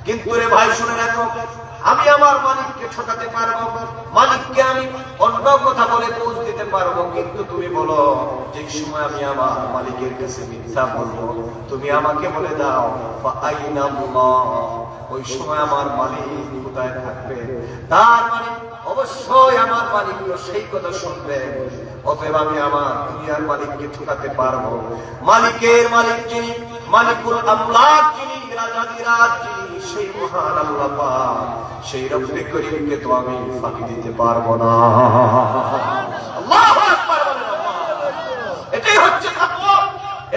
কিন্তু রে ভাই শুনে রাখো, আমি আমার মালিককে ঠকাতে পারবো, মালিককে আমি অন্য কথা বলে পৌঁছ দিতে পারবো, কিন্তু তুমি বলো যে সময় আমি আমার মালিকের কাছে মিথ্যা বলবো, তুমি আমাকে বলে দাও ওই সময় আমার মালিক কোথায় থাকবে? তার মানে অবশ্যই আমার মালিক সেই কথা শুনবে। অতএব আমি আমার দুনিয়ার মালিককে ঠকাতে পারবো? মালিকের মালিক যিনি, মালিকুল আমলাক যিনি, রাজাদিরাজ যিনি, সেই মহান আল্লাহ পাক, সেই রব্বে করিমকে তো আমি ফাঁকি দিতে পারবো না। আল্লাহু আকবার বলেন। এটাই হচ্ছে তাকওয়া,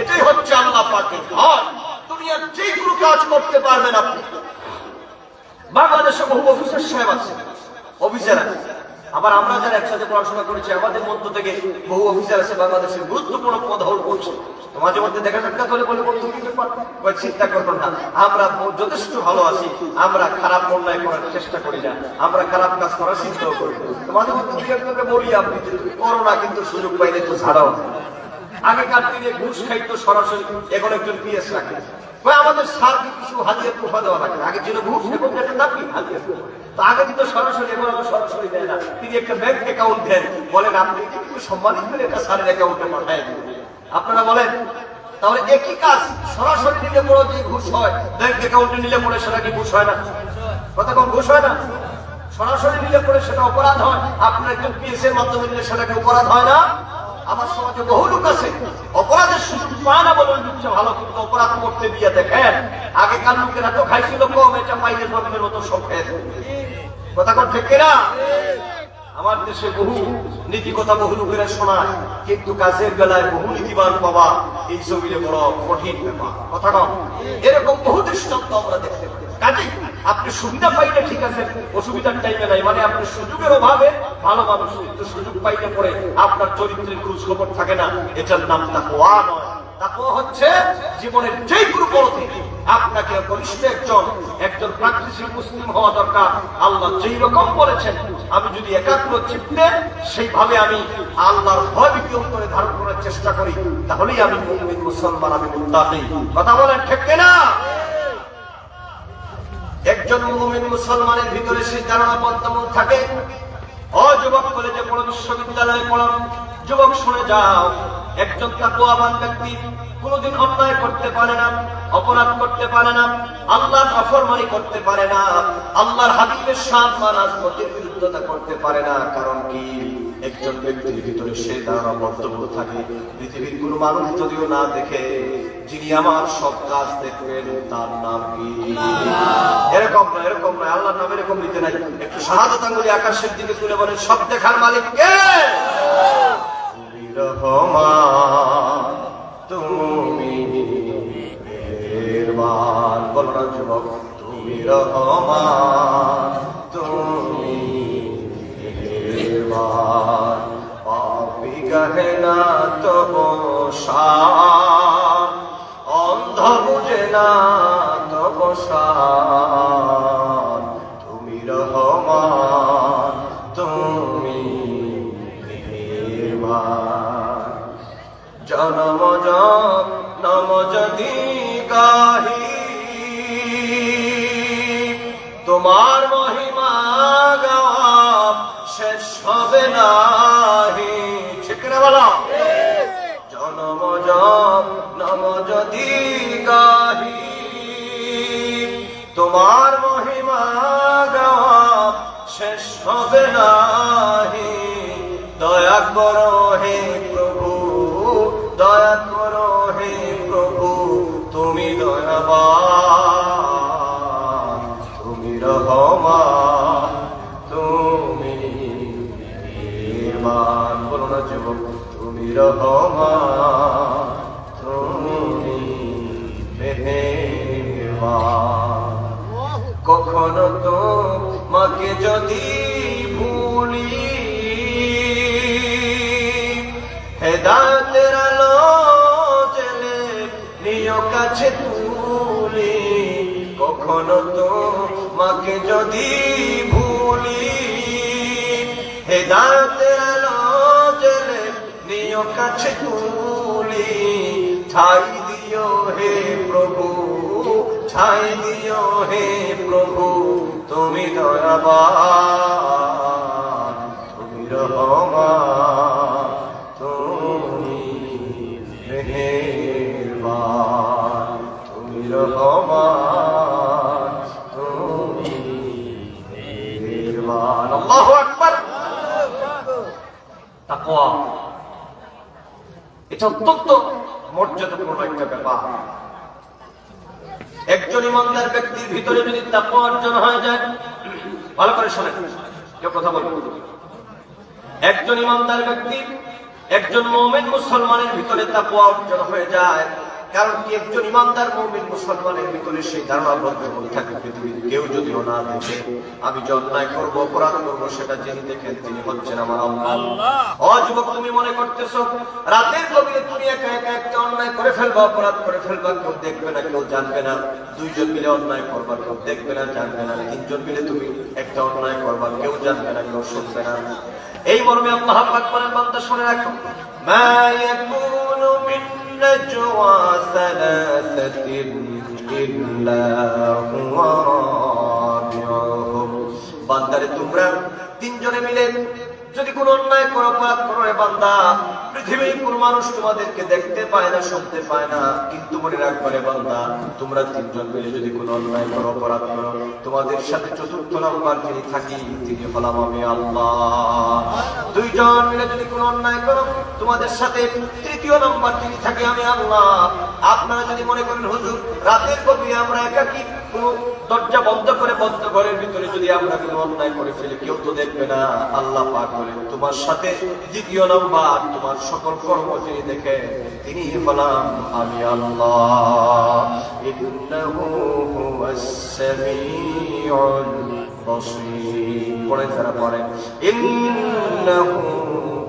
এটাই হচ্ছে আল্লাহ পাকের ভয়। দুনিয়ার যে কোনো কাজ করতে পারবেন আপনি। বাংলাদেশে বহু অফিসার সাহেব আছে, অফিসার আছে, আবার আমরা যারা একসাথে পড়াশোনা করেছি আমাদের মধ্য থেকে বহু অফিসার আছে বাংলাদেশের গুরুত্বপূর্ণ পদ হোল্ড করছে। মাঝে মধ্যে দেখা সাক্ষাৎ হলে বলে বন্ধু চিন্তা করবেন না, আমরা যথেষ্ট ভালো আছি, আমরা খারাপ অন্যায় করার চেষ্টা করি না, আমরা খারাপ কাজ করার চিন্তাও করি না। মাঝে মধ্যে বলি আপনি করোনা কিন্তু সুযোগ পাইলে তো ছাড়াও। আগেকার দিনে ঘুষ খাইতো সরাসরি, এখন একজন পিএস রাখে। আমাদের স্যারকে কিছু হাজিয়া তোফা দেওয়া লাগে, আগে ছিল ঘুষ, এখন একটা নাকি হাজিয়া। তো আগে কিন্তু সরাসরি, এখন সরাসরি দেয় না। তিনি একটা ব্যাংক অ্যাকাউন্ট দেন, বলেন আপনি একটু সম্মানিত করে একটা স্যারের অ্যাকাউন্টে পাঠায় দেবেন। আপনারা বলেন তাহলে একই কাজ সরাসরি নিলে পরে যে ঘুষ হয়, ব্যাংক অ্যাকাউন্টে নিলে পরে সেটা কি ঘুষ হয় না? কথা কোন ঘুষ হয় না? সরাসরি নিলে পরে সেটা অপরাধ হয়। আপনার একজন পিএস এর মাধ্যমে নিলে সেটা কি অপরাধ হয় না? আমার সমাজে বহু লোক আছে অপরাধের সুযোগ পায় না বলে ভালো, কিন্তু অপরাধ করতে দিয়ে দেখেন আগেকার লোকেরা তো খাইছিল কম, এটা পাইলে সবের মতো সব খেয়ে। কথা কোন ঠিক কিনা? আমার দেশে বহু নীতি কথা বহু লোকেরা শোনায়, কিন্তু কাজের বেলায় বহু নীতিবান পাওয়া এই জমিনে বড় কঠিন ব্যাপার। কথা কম, এরকম বহু দৃষ্টান্ত আমরা দেখতে পাই। কাজে আপনি সুবিধা পাইলে ঠিক আছে, অসুবিধার টাইমে নাই, মানে আপনি সুযোগের অভাবে ভালো মানুষ, কিন্তু সুযোগ পাইলে পরে আপনার চরিত্রের খোঁজ খবর থাকে না। এটার নাম তাকওয়া নয়। তাকওয়া হচ্ছে জীবনের যে কোনো পথে আপনাকে বলিষ্ঠ একজন প্রাকৃতিক মুসলিম হওয়া দরকার। আল্লাহ যেই রকম বলেছেন, আমি যদি একাগ্র চিত্তে সেইভাবে আমি আল্লাহর ভয় বিকিরণ করে ধারণ করার চেষ্টা করি, তাহলেই আমি মুমিন মুসলমান, আমি মুত্তাকি। কথা বলেন ঠিক কিনা? একজন মুমিন মুসলমানের ভিতরে সেই ধারণা বদ্ধমূল থাকে। ও যুবক, কলেজে পড়ো, বিশ্ববিদ্যালয়ে পড়ো, যুবক শুনে যাও, একজন তাকওয়াবান ব্যক্তি কোনদিন অন্যায় করতে পারে না, অপরাধ করতে পারে না, আল্লাহর নাফরমানি করতে পারে না, আল্লাহর হাবিবের সম্মান আজমতের বিরুদ্ধতা করতে পারে না। কারণ কি? একজন ব্যক্তির ভিতরে সে ধারণা বদ্ধমূল থাকে, পৃথিবীর কোনো মানুষ যদিও না দেখে, যিনি আমার সব কাজ দেখবেন তার নাম কি? এরকম না, এরকম নয়, আল্লাহর নাম এরকম নিতে নাই। একটু শাহাদাত আঙ্গুলি আকাশের দিকে তুলে বলেন, সব দেখার মালিক কে? তুমি রহমান, তুমি মেহেরবান। বলো না যুবক, তুমি রহমান, তুমি মেহেরবান। পাপী গাহে না তবু শান, অন্ধ বুঝে না তবু শান। তুমি রহমান, তুমি মেহেরবান। জনম জনম যদি গাহি তোমার মহিমা গাওয়া শেষ হবে নাহি। ঠিক না বলো? জনম জনম যদি গাহি তোমার মহিমা গাওয়া শেষ হবে নাহি। দয়া করো হে প্রভু, দয়া করো হে প্রভু, তুমি দয়াবান, তুমি রহমান, তুমি মেহেরবান। বলো না যুবক, তুমি রহমান, তুমি মেহেরবান। কখনো তো মাকে যদি ভুলি, হেদায়েতের আলো জেলে নিয় কাছে তুলি। কখনো তো মাকে যদি ভুলি, হেদায়েতের আলো জেলে নিয় কাছে তুলি। ঠাই দিও হে প্রভু, ঠাই দিও হে প্রভু, তুমি দয়াবান, তুমি রহমান, তুমি মেহেরবান, তুমি রহমান, তুমি মেহেরবান। আল্লাহু আকবার। তাকওয়া এটা অত্যন্ত মর্যাদাপূর্ণ একটা ব্যাপার। একজন ইমানদার ব্যক্তির ভিতরে যদি তাকওয়া অর্জন হয়ে যায়, ভালো করে শোনেন, কেউ কথা বলবো, একজন ইমানদার ব্যক্তি, একজন মুমিন মুসলমানের ভিতরে তাকওয়া অর্জন হয়ে যায়। কারণ কি, একজন ইমানদার মুমিন মুসলমানের ভিতরে সেই ধারণা বদ্ধমূল থাকে, পৃথিবীর কেউ যদিও না দেখে আমি যে অন্যায় করবো, অপরাধ করবো, সেটা যিনি দেখেন তিনি হচ্ছেন আমার আল্লাহ। ও যুবক, তুমি মনে করতেছো রাতের গভীরে তুমি একা একা একটা অন্যায় করে ফেলবা, অপরাধ করে ফেলবা, কেউ দেখবে না, কেউ জানবে না। দুইজন মিলে অন্যায় করবা, কেউ দেখবে না, জানবে না। তিনজন মিলে তুমি একটা অন্যায় করবা, কেউ জানবে না, কেউ শুনবে না। এই মর্মে আল্লাহ পাক বলেন, বান্দা শুনে রাখো, মা ইয়াকুনু মিন নাজওয়া সালাসাতিন ইল্লা হুয়া রাবিউহুম। বান্দারে, তোমরা তিনজনে মিলে যদি কোন অন্যায় করো, অপরাধ করো, রে বান্দা, পৃথিবীর কোন মানুষ তোমাদেরকে দেখতে পায় না, শুনতে পায় না, কিন্তু মনে রাখবে রে বান্দা, তোমরা তিনজন মিলে যদি কোন অন্যায় করো, অপরাধ করো, তোমাদের সাথে চতুর্থ নম্বর যিনি থাকি তিনি হলাম আমি আল্লাহ। দুইজন মিলে যদি কোন অন্যায় করো, তোমাদের সাথে তৃতীয় নম্বর যিনি থাকি আমি আল্লাহ। আপনারা যদি মনে করেন হুজুর রাতের গভীরে আমরা একাকী কোন দরজা বন্ধ করে বন্ধ ঘরের ভিতরে যদি আমরা কোন অন্যায় করে ফেলি, কেউ তো দেখবে না, আল্লাহ পাক বলেন তোমার সাথে দ্বিতীয় নম্বর তোমার সকল কর্ম যিনি দেখে তিনি হলাম আমি আল্লাহ। ইন্নাহু হুয়াস সামিউল বাসীর। পড়ে যারা পড়েন, ইন্নাহু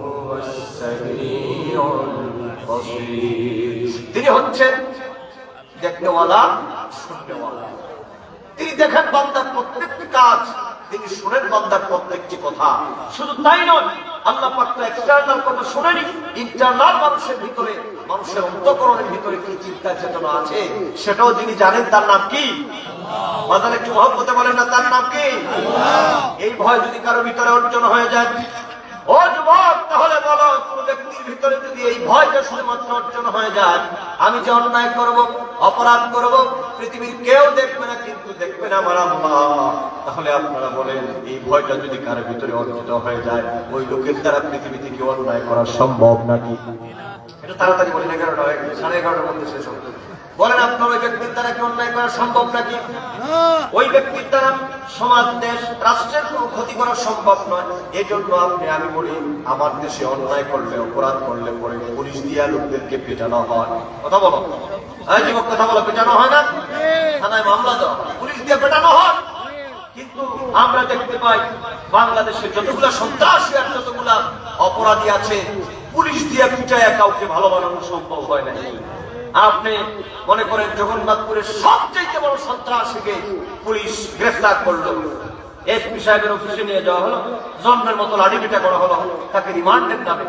হুয়াস সামিউল বাসীর, তিনি হচ্ছেন দেখনেওয়ালা, শুননেওয়ালা। তিনি দেখেন বান্দার প্রত্যেকটি কাজ, তিনি শুনেন বান্দার প্রত্যেকটি কথা। শুধু তাই নয়, আল্লাহ পাক তো এক্সটার্নাল কথা শুনেনি, ইন্টারনাল মানুষের ভিতরে, মানুষের অন্তঃকরণের ভিতরে কি চিন্তা চেতনা আছে সেটাও যিনি জানেন, তার নাম কি? বাজার একটু মহব্বতে বলেন না, তার নাম কি? এই ভয় যদি কারো ভিতরে অর্জন হয়ে যায়, ও যুবক, তাহলে বলো, কোন ব্যক্তির ভিতরে যদি এই ভয়টা শুধুমাত্র অর্জন হয়ে যায়, আমি যে অন্যায় করব, অপরাধ করব, পৃথিবীর কেউ দেখবে না, কিন্তু দেখবে না আমার আল্লাহ, তাহলে আপনারা বলেন এই ভয়টা যদি কারো ভিতরে অর্জিত হয়ে যায়, ওই লোকের দ্বারা পৃথিবীতে কি অন্যায় করা সম্ভব নাকি? এটা তাড়াতাড়ি বলেন, 11টা হয়ে গেছে, 11:30টার মধ্যে শেষ হবে। বলেন আপনার ওই ব্যক্তির দ্বারা কি অন্যায় করা সম্ভব নাকি? ওই ব্যক্তির দ্বারা সমাজ, দেশ, রাষ্ট্রের কোন ক্ষতি করা সম্ভব নয়। এই জন্য আমি বলি, আমার দেশে অন্যায় করলে, অপরাধ করলে পরে পুলিশ দিয়া লোকদেরকে পেটানো হয়। কথা বলো, যুবক কথা বলো, পেটানো হয় না? থানায় মামলা দেওয়া, পুলিশ দিয়ে পেটানো হয়। কিন্তু আমরা দেখতে পাই বাংলাদেশে যতগুলা সন্ত্রাসী আর যতগুলা অপরাধী আছে, পুলিশ দিয়ে পিটায় কাউকে ভালো বানানো সম্ভব হয় না। আপনি মনে করেন জগন্নাথপুরের সবচেয়ে বড় সন্ত্রাসীকে পুলিশ গ্রেফতার করলো, এসপি সাহেবের অফিসে নিয়ে যাওয়া হলো, জন্মের মতো লাঠিপিটা করা হলো, তাকে রিমান্ডের নামে।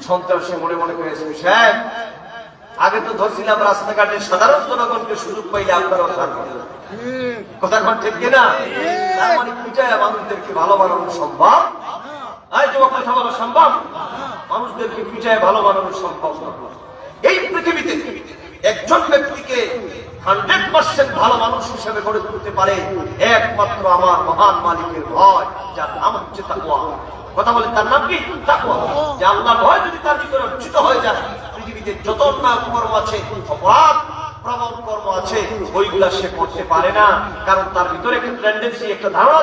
সন্ত্রাসী মনে মনে করে, এসপি সাহেব আগে তো ধরছিলাম রাস্তাঘাটে সাধারণ জনগণকে সুযোগ পাইলে আপনারা কথা কন, ঠিক কিনা? তার মানে পিটায় মানুষদেরকে ভালো বানানো সম্ভব? কথা বলা সম্ভব? মানুষদেরকে পিটায় ভালো বানানো সম্ভব না। এই পৃথিবীতে একজন ব্যক্তিকে 100% ভালো মানুষ হিসেবে গড়ে তুলতে পারে একমাত্র আমার মহান মালিকের ভয়, যার নাম হচ্ছে তাকওয়া। কথা বলে, তার নাম কি? তাকওয়া। যে আল্লাহর ভয় যদি তার ভিতরে অর্জিত হয়ে যায়, পৃথিবীতে যত অন্যায় কর্ম আছে, অপরাধ প্রবণ কর্ম আছে, ওইগুলা সে করতে পারে না। কারণ তার ভিতরে একটা টেন্ডেন্সি, একটা ধারণা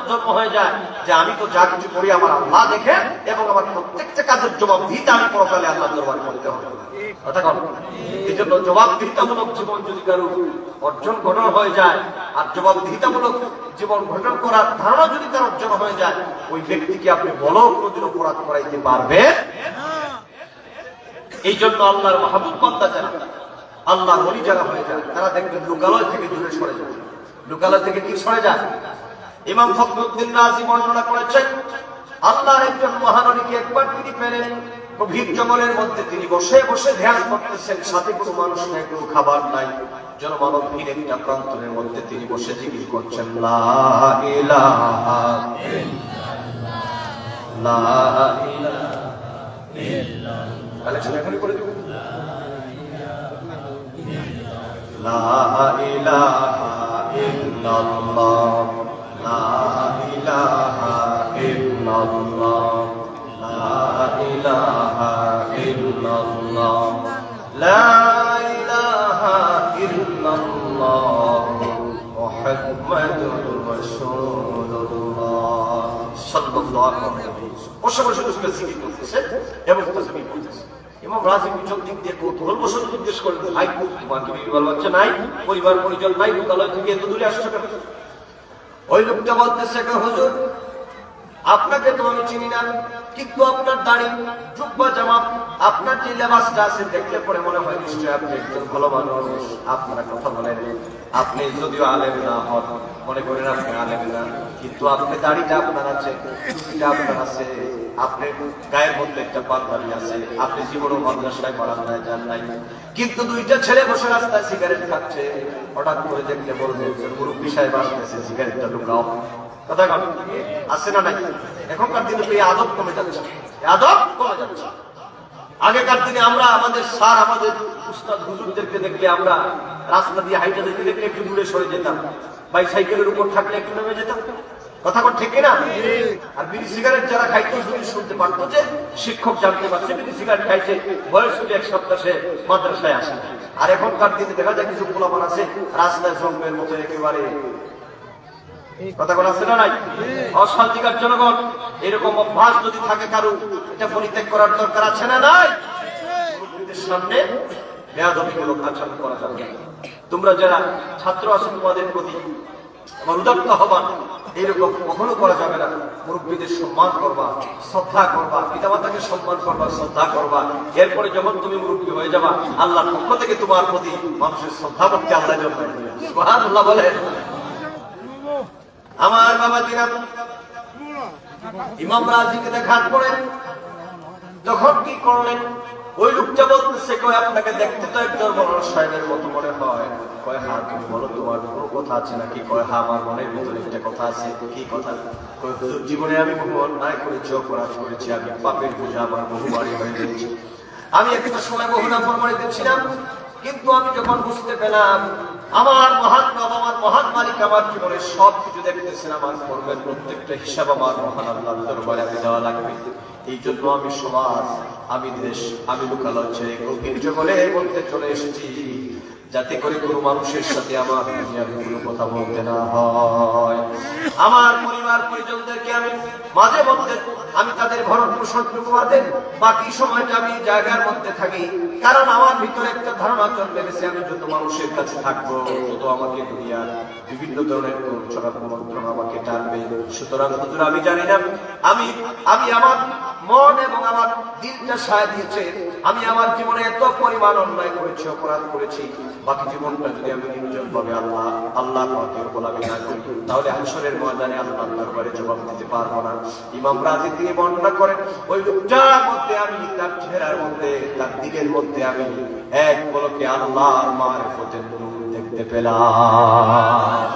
জন্ম হয়ে যায় যে আমি তো যা কিছু করি আমার আল্লাহ দেখেন, এবং আমার প্রত্যেকটা কাজের জবাবদিহিতা আমি পরকালে আল্লাহ দরবারে করতে হবে। কথা বল, এই জন্য জবাবদিহিতামূলক জীবন যদি কারো অর্জন গঠন হয়ে যায়, আর জবাবদিহিতামূলক জীবন গঠন করার ধারণা যদি তার অর্জন হয়ে যায়, ওই ব্যক্তিকে আপনি বলো কোনদিন অপরাধ করাইতে পারবে। এই জন্য আল্লাহর মাহবুব বান্দা যারা, আল্লাহর ওলি যারা হয়ে যায়, তারা দেখবেন লোকালয় থেকে দূরে সরে যায়। লোকালয় থেকে কি সরে যায়? ইমাম ফখরুদ্দিন রাজি বর্ণনা করেছেন, আল্লাহর একজন মহানবীকে একবার তিনি পেলেন, গভীর জঙ্গলের মধ্যে তিনি বসে বসে ধ্যান করতেছেন, সাথে কোনো মানুষ নাই, কোনো খাবার নাই, জনমানবহীন একটা প্রান্তরের মধ্যে তিনি বসে জিকির করছেন, লা ইলাহা ইল্লাল্লাহ, লা ইলাহা ইল্লাল্লাহ। কালেকশন এখনই করে দেব, লা ইলাহা ইল্লাল্লাহ, লা ইলাহা ইল্লাল্লাহ, লা ইলাহা ইল্লাল্লাহ, লা ইলাহা ইল্লাল্লাহ, মুহাম্মাদুর রাসূলুল্লাহ সাল্লাল্লাহু আলাইহি ওয়াসাল্লাম। বসে বসে জিকির করতেছে এবং তাসবিহ করতেছে। ইমাম রাজি পিছন দিক দিয়ে কৌতূহল বসে জিজ্ঞেস করলেন, ভাই তোমার কি বিবি বাচ্চা নাই, পরিবার পরিজন নাই, বিদ্যালয় থেকে এত দূরে আসছো কেন? ওই লোকটা বলতেছে, হুজুর আপনাকে তো আমি চিনি না, কিন্তু আপনার দাড়ি, জুব্বা জামা, আপনার যে লেবাসটা আছে দেখলে পরে মনে হয় নিশ্চয়ই আপনি একজন ভালো মানুষ। আপনারা কথা বলেন, আপনি যদিও আলেম না হন, মনে করেন আপনি আলেম না, কিন্তু আপনি দাড়িটা আপনার আছে, টুপিটা আপনার আছে, আপনার গায়ের মধ্যে একটা পাঞ্জাবি আছে, আপনি জীবনও মাদ্রাসায় পড়াশোনায় যান নাই, কিন্তু দুইটা ছেলে বসে রাস্তায় সিগারেট খাচ্ছে, হঠাৎ করে দেখলে বলবেন মুরব্বী সাহেব আসতেছে, সিগারেটটা ঢুকাও। কথা আছে না নাই? এখনকার দিনে তো এই আদব কমে যাচ্ছে, আদব কমে যাচ্ছে। আগেকার দিনে আমরা আমাদের স্যার, আমাদের উস্তাদ হুজুরদেরকে দেখলে আমরা রাস্তা দিয়ে হাইটা দেখতে দেখলে একটু দূরে সরে যেতাম, বাইসাইকেলের উপর থাকলে একটু নেমে যেতাম। কথা ঠিক না? আর বিড়ি সিগারেট যারা খাইতো শুনতে পারতো যে শিক্ষক জানতে পারছে বিড়ি সিগারেট খাইছে, বয়স হলে এক সপ্তাহ সে মাদ্রাসায় আসে। আর এখনকার দিনে দেখা যায় কিছু পোলাপান আছে রাস্তায় জন্মের মতো একেবারে। কথা আছে না নাই? অশান্তিকার জনগণ, এরকম অভ্যাস যদি থাকে কারো, এটা পরিত্যাগ করার দরকার আছে না নাই? সামনে বেয়াদবিমূলক আচরণ করা যাবে না। তোমরা যারা ছাত্র আছো তোমাদের প্রতি আমার উদাত্ত হবা, এইরকম কখনো করা যাবে না। মুরব্বীদের সম্মান করবা, শ্রদ্ধা করবা, পিতামাতাকে সম্মান করবা, শ্রদ্ধা করবা। এরপরে যখন তুমি মুরব্বী হয়ে যাবা, আল্লাহর পক্ষ থেকে তোমার প্রতি মানুষের শ্রদ্ধা করতে আল্লাহ জন্মায় দিবেন। সুবহানাল্লাহ বলেন। আমার বাবা জিনা ইমাম রাজিকে দেখার পরে তখন কি করলেন? ওই লোকটা বলতেছে, কয় আপনাকে দেখতে তো একজন বড় সাহেবের মতো মনে হয়। কয় হ্যাঁ, তুমি বলো তোমার কোনো কথা আছে নাকি? কয় হ্যাঁ, আমার মনের ভিতরে একটা কথা আছে। কি কথা? কয় হুজুর, জীবনে আমি বহু অন্যায় করেছি, অপরাধ করেছি, আমি পাপের বোঝা আমার বহু বাড়ি হয়ে গেছে। আমি একটা সময় বহু নাফরমানিতে ছিলাম, কিন্তু আমি যখন বুঝতে পেলাম আমার মহান রব, আমার মহান মালিক আমার জীবনের সবকিছু দেখতেছেন, আমার কর্মের প্রত্যেকটা হিসাব আমার মহান আল্লাহর দরবারে আমি দেওয়া লাগবে। এই জন্য আমি সমাজ, আমি দেশ, আমি লোকালয় ছেড়ে গভীর জঙ্গলে বলতে চলে এসেছি, যাতে করে কোনো মানুষের সাথে আমার দুনিয়ার কোনো কথা বলতে না হয়। আমার পরিবার পরিজনদেরকে আমি মাঝে মধ্যে আমি তাদের ভরণ পোষণ দেন, বাকি সময়টা আমি জায়গার মধ্যে থাকি। কারণ আমার ভিতরে একটা ধারণা জন্মে গেছে, আমি যত মানুষের কাছে থাকবো তত আমাকে দুনিয়ার বিভিন্ন ধরনের কুমন্ত্রণ আমাকে টানবে। সুতরাং হুজুর, আমি জানি না আমি আমার মন এবং আমার দিলটা সায় দিয়েছে, আমি আমার জীবনে এত পরিমাণ অন্যায় করেছি, অপরাধ করেছি, বাকি জীবনটা যদি আমি নির্জনভাবে আল্লাহ পাকের গোলামি না করি, তাহলে হাসরের ময়দানে আল্লাহর দরবারে জবাব দিতে পারবো না। ইমাম রাজি তিনি বর্ণনা করেন, ওই লোকটার মধ্যে আমি, তার চেহারার মধ্যে, তার দিলের মধ্যে আমি এক পলকে আল্লাহর মারিফতের নূর দেখতে পেলাম।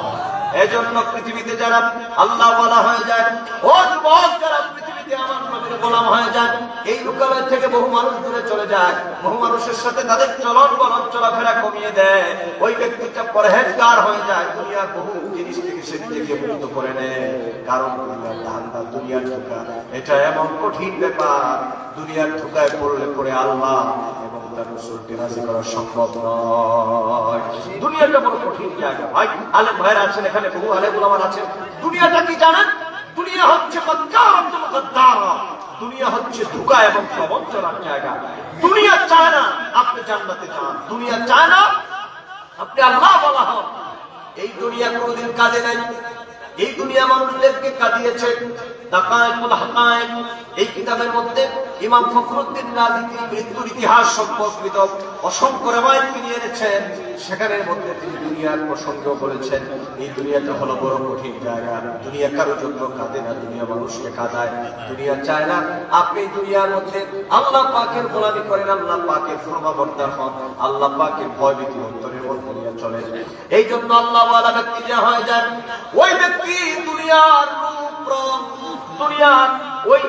এজন্য পৃথিবীতে যারা আল্লাহ ওয়ালা হয়ে যায়, ও যুবক যারা পৃথিবীতে আমার নবীর গোলাম হয়ে যায়, এই লোকালয় থেকে বহু মানুষ দূরে চলে যায়, বহু মানুষের সাথে তাদের চলন বলন চলাফেরা কমিয়ে দেয়, ওই ব্যক্তিটা পরহেজগার হয়ে যায়, দুনিয়ার বহু জিনিস থেকে সে নিজেকে মুক্ত করে নেয়। কারণ দুনিয়ার ধান্দা, দুনিয়ার ধোঁকা, এটা এমন কঠিন ব্যাপার, দুনিয়ার ধোঁকায় পড়লে পরে আল্লাহ এবং তার রাসূলকে রাজি করা সম্ভব নয়। দুনিয়াটা বড় কঠিন জায়গা ভাই। আলেম ভাইরা আছেন এখানে, বহু আলেম ওলামা আছেন। দুনিয়াটা কি জানেন? দুনিয়া হচ্ছে দুনিয়া হচ্ছে ধোঁকা এবং প্রবঞ্চনার জায়গা। দুনিয়া চায় না আপনি জান্নাতে যান, দুনিয়া চায় না আপনি আল্লাহ বলা হন। এই দুনিয়া কোনোদিন কাজে নাই। এই দুনিয়া মানুষদেরকে কাঁদিয়েছে। দাকায়েকুল হাকায়েক এই কিতাবের মধ্যে ইমাম ফখরুদ্দীন রাজি তিনি মৃত্যুর ইতিহাস সম্পর্কিত অসংখ্য রিওয়ায়াত তিনি এনেছেন। সেখানের মধ্যে তিনি দুনিয়ার প্রসঙ্গ বলেছেন, এই দুনিয়াটা হলো বড় কঠিন জায়গা। দুনিয়া কারোর জন্য কাঁদে না, দুনিয়া মানুষকে কাঁদায়। দুনিয়া চায় না আপনি দুনিয়ার মধ্যে আল্লাহ পাকের গোলামি করেন, আল্লাহ পাকের ফরমাবরদার হন, আল্লাহ পাকের ভয়ভীতি অন্তরের মধ্যে নিয়ে চলে। এই জন্য আল্লাহ ওয়ালা ব্যক্তি যা হয়ে যায়, ওই ব্যক্তি দুনিয়ার রূপ রং, দুনিয়ার ওই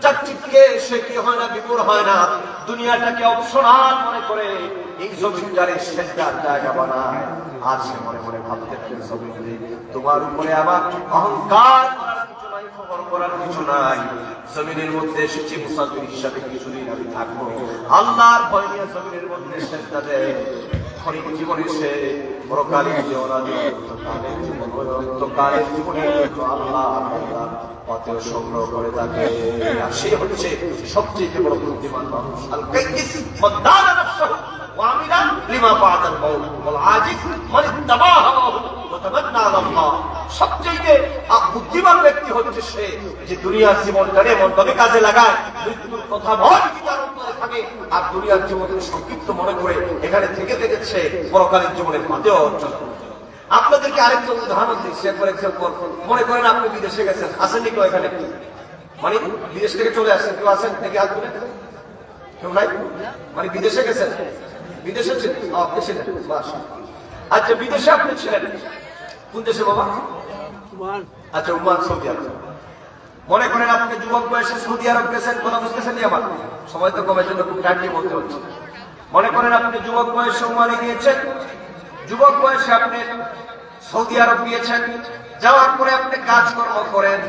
চাকচিক্যে সে কি হয় না, বিমূঢ় হয় না, দুনিয়াটাকে অপশনাল মনে করে এই জমিনটারে সেজদার জায়গা বানায়। আর সে মনে মনে ভাবতে থাকে, জমিনে তোমার উপরে আমার অহংকার করার কিছু নাই, খবর করার কিছু নাই। জমিনের মধ্যে এসেছি মুসাফির হিসাবে, কিছুদিন আমি থাকবো। আল্লাহর ভয় নিয়ে জমিনের মধ্যে সেজদা দেয়। ক্ষণিক জীবনে সে পরকালীন জীবন, অনন্তকালের জীবন, অনন্তকালের জীবনে আল্লাহ পথেও সংগ্রহ করে থাকে। আর সে হচ্ছে সবচেয়ে বড় বুদ্ধিমান মানুষ। আল কাইয়িস মান দানা নাফসাহু ওয়া আমিলা লিমা বা'দাল মাউত ওয়াল আজিজ মান ইত্তাবাহা ওয়া তামান্না আলাল্লাহ। সবচেয়ে বুদ্ধিমান ব্যক্তি হচ্ছে সে যে দুনিয়ার জীবনটারে এমনভাবে কাজে লাগায়, মৃত্যুর কথা ভয় তার অন্তরে থাকে, আর দুনিয়ার জীবনকে সংক্ষিপ্ত মনে করে এখানে থেকে থেকে সে পরকালীন জীবনের মাঝেও অর্জন করে। আপনাদেরকে আরেকটা উদাহরণ দিচ্ছি। ফর এক্সাম্পল, মনে করেন আপনি বিদেশে গেছেন, আসেননি কেউ এখানে? মানে বিদেশ থেকে চলে আসছেন, কেউ আসেন থেকে হাত তুলে? কেউ নাই? মানে বিদেশে গেছেন, বিদেশে ছিলেন, আপনি ছিলেন। আচ্ছা, বিদেশে আপনি ছিলেন কোন দেশে বাবা? আচ্ছা, ওমান, সৌদি আরব। মনে করেন আপনি যুবক বয়সে সৌদি আরব গেছেন, কথা বুঝতেছেন? আমার সময় তো কমের জন্য খুব টাইটলি বলতে হচ্ছে। মনে করেন আপনি যুবক বয়সে ওমানে গিয়েছেন, যুবক বয়সে আপনি সৌদি আরব গিয়েছেন। যাওয়ার পরে আপনি কাজকর্ম করেন,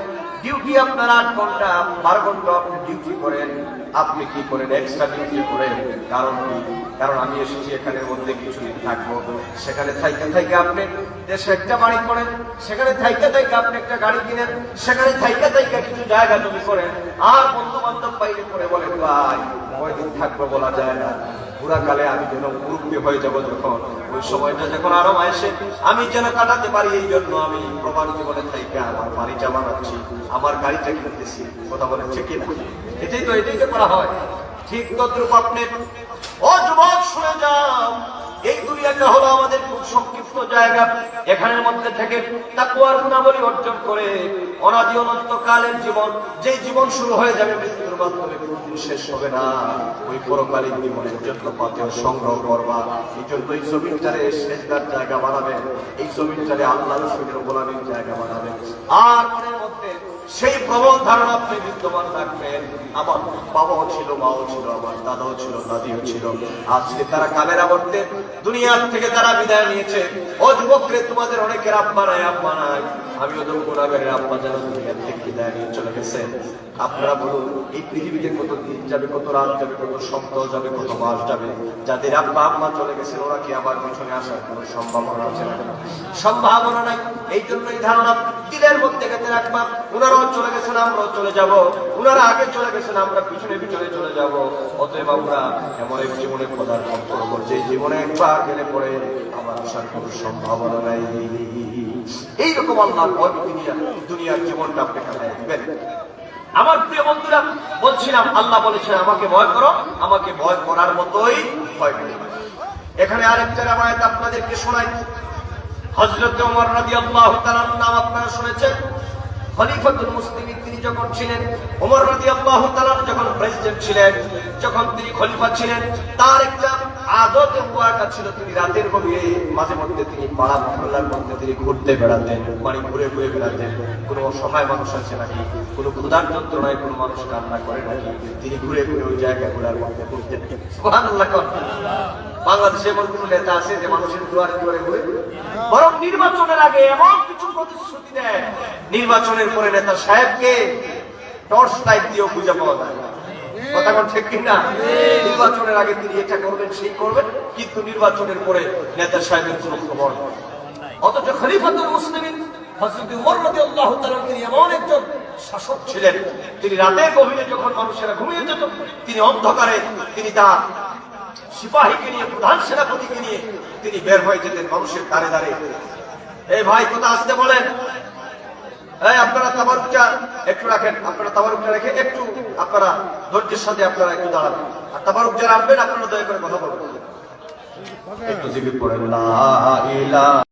ডিউটি আপনার 8 ঘন্টা 12 ঘন্টা আপনি ডিউটি করেন। আপনি কি করেন? এক্সট্রা ডিউটি করেন। কারণ কি? কারণ আমি এসেছি এখানের মধ্যে কিছুদিন থাকবো। সেখানে থাইকা থাইকা আপনি দেশে একটা বাড়ি করেন, সেখানে থাইকা থাইকা আপনি একটা গাড়ি কিনেন, সেখানে থাইকা থাইকা কিছু জায়গা জমি করেন। আর বন্ধু বান্ধব বাইরে করে বলেন, ভাই কয়দিন থাকবো বলা যায় না, পুরাকালে আমি যেন মুরব্বী হয়ে যাবো, যখন ওই সময়টা যখন আরো আসে আমি যেন কাটাতে পারি। এই জন্য আমি প্রবাস জীবনে থেকে আমার বাড়িটা বানাচ্ছি, আমার গাড়িটা কিনতেছি। কথা বলেন ঠিক কিনা? এটাই তো করা হয়। ঠিক তদ্রূপ আপনি ও যুবক শুনে যাও, এই দুনিয়াটা হলো আমাদের খুব সংক্ষিপ্ত জায়গা। এখানের মধ্যে থেকে তাকওয়ার গুণাবলী অর্জন করে অনাদি অনন্তকালের জীবন, যে জীবন শুরু হয়ে যাবে মৃত্যুর মাধ্যমে, কোনদিন শেষ হবে না। ওই পরকালীন জীবনের জন্য পাথেয় সংগ্রহ করবা। এই জন্য এই জমিনটারে সেজদার জায়গা বানাবে, এই জমিনটারে আল্লাহ রাসূলের গোলামীর জায়গা বানাবে। আর মনের মধ্যে সেই প্রবল ধারণা আপনি বিদ্যমান রাখবেন, আমার বাবাও ছিল, মাও ছিল, আমার দাদাও ছিল, দাদিও ছিল। আজকে তারা কালের আবর্তে দুনিয়ার থেকে তারা বিদায় নিয়েছে। ও যুবকরে, তোমাদের অনেকের আব্বা নাই, আব্বা নাই। আমিও তো গুনাহগারের আব্বা যেন দুনিয়ার থেকে বিদায় নিয়ে চলে গেছে। আপনারা বলুন, এই পৃথিবীতে কত দিন যাবে, কত রাত যাবে, কত সপ্তাহ যাবে, কত মাস যাবে? যাদের আব্বা আম্মা চলে গেছেন, ওরা কি আবার পিছনে আসার কোন সম্ভাবনা আছে না? সম্ভাবনা নাই। এই জন্যই ধারণা দিলের মধ্যে গেঁথে রাখবা, ওনারাও চলে গেছেন, আমরাও চলে যাব। ওনারা আগে চলে গেছেন, আমরা পিছনে পিছনে চলে যাব। অতএব আমরা এমন এক জীবনে পদার্পণ করবো যে জীবনে একবার গেলে পরে আমার আসার কোন সম্ভাবনা নাই। এইরকম আল্লাহর ভয় নিয়ে দুনিয়ার জীবনটা আপনি কাটাই দিবেন। আমার প্রিয় বন্ধুরা, বলছিলাম আল্লাহ বলেছেন আমাকে ভয় করো, আমাকে ভয় করার মতোই ভয় করো। এখানে আরেকটা আয়াত আপনাদেরকে শোনাই। হযরত ওমর রাদিয়াল্লাহু তাআলার নাম আপনারা শুনেছেন। খলিফাতুল মুসলিমিন তিনি যখন ছিলেন, ওমর রাদিয়াল্লাহু তাআলা যখন প্রেসিডেন্ট ছিলেন, যখন তিনি খলিফা ছিলেন, তার একটা আদত ওয়াকা ছিল, তিনি রাতের গভীরে মাঝে মধ্যে তিনি পাড়া মহল্লার মধ্যে তিনি ঘুরতে বেড়াতেন, মানে ঘুরে ঘুরে বেড়াতেন। কোনো অসহায় মানুষ আছে নাকি, কোনো ক্ষুধার যন্ত্রণায় কোনো মানুষ কান্না করে নাকি, তিনি ঘুরে ঘুরে ওই জায়গাগুলোর মধ্যে ঘুরতেন। সুবহানাল্লাহ। বাংলাদেশে এমন কোন নেতা আছে যে মানুষের দুয়ারে দুয়ারে ঘুরে? বরং নির্বাচনের আগে এমন কিছু প্রতিশ্রুতি দেয়, নির্বাচনের পরে নেতা সাহেবকে টর্চ লাইট দিয়েও খুঁজে পাওয়া যায়। কথা কোন ঠিক কিনা? নির্বাচনের আগে তিনি এটা করবেন, সেই করবেন, কিন্তু নির্বাচনের পরে নেতা সাহেবের কোনো খবর নেই। অথচ খলিফাতুল মুসলিমিন হযরত ওমর রাদিয়াল্লাহু তাআলা তিনি এমন একজন শাসক ছিলেন, তিনি রাতের গভীরে যখন মানুষেরা ঘুমিয়ে যেত, তিনি অন্ধকারে তিনি তার সিপাহীকে নিয়ে, প্রধান সেনাপতিকে নিয়ে তিনি বের হয়ে যেতেন মানুষের দ্বারে দ্বারে। এই ভাই কথা আসতে বলেন, এই আপনারা তাবারুকটা একটু রাখেন, আপনারা তাবারুকটা রেখে একটু আপনারা ধৈর্যের সাথে আপনারা একটু দাঁড়াবেন। আর তাবারুক যারা আনবেন আপনারা দয়া করে কথা বলবেন, একটু জিকির করেন লা ইলাহা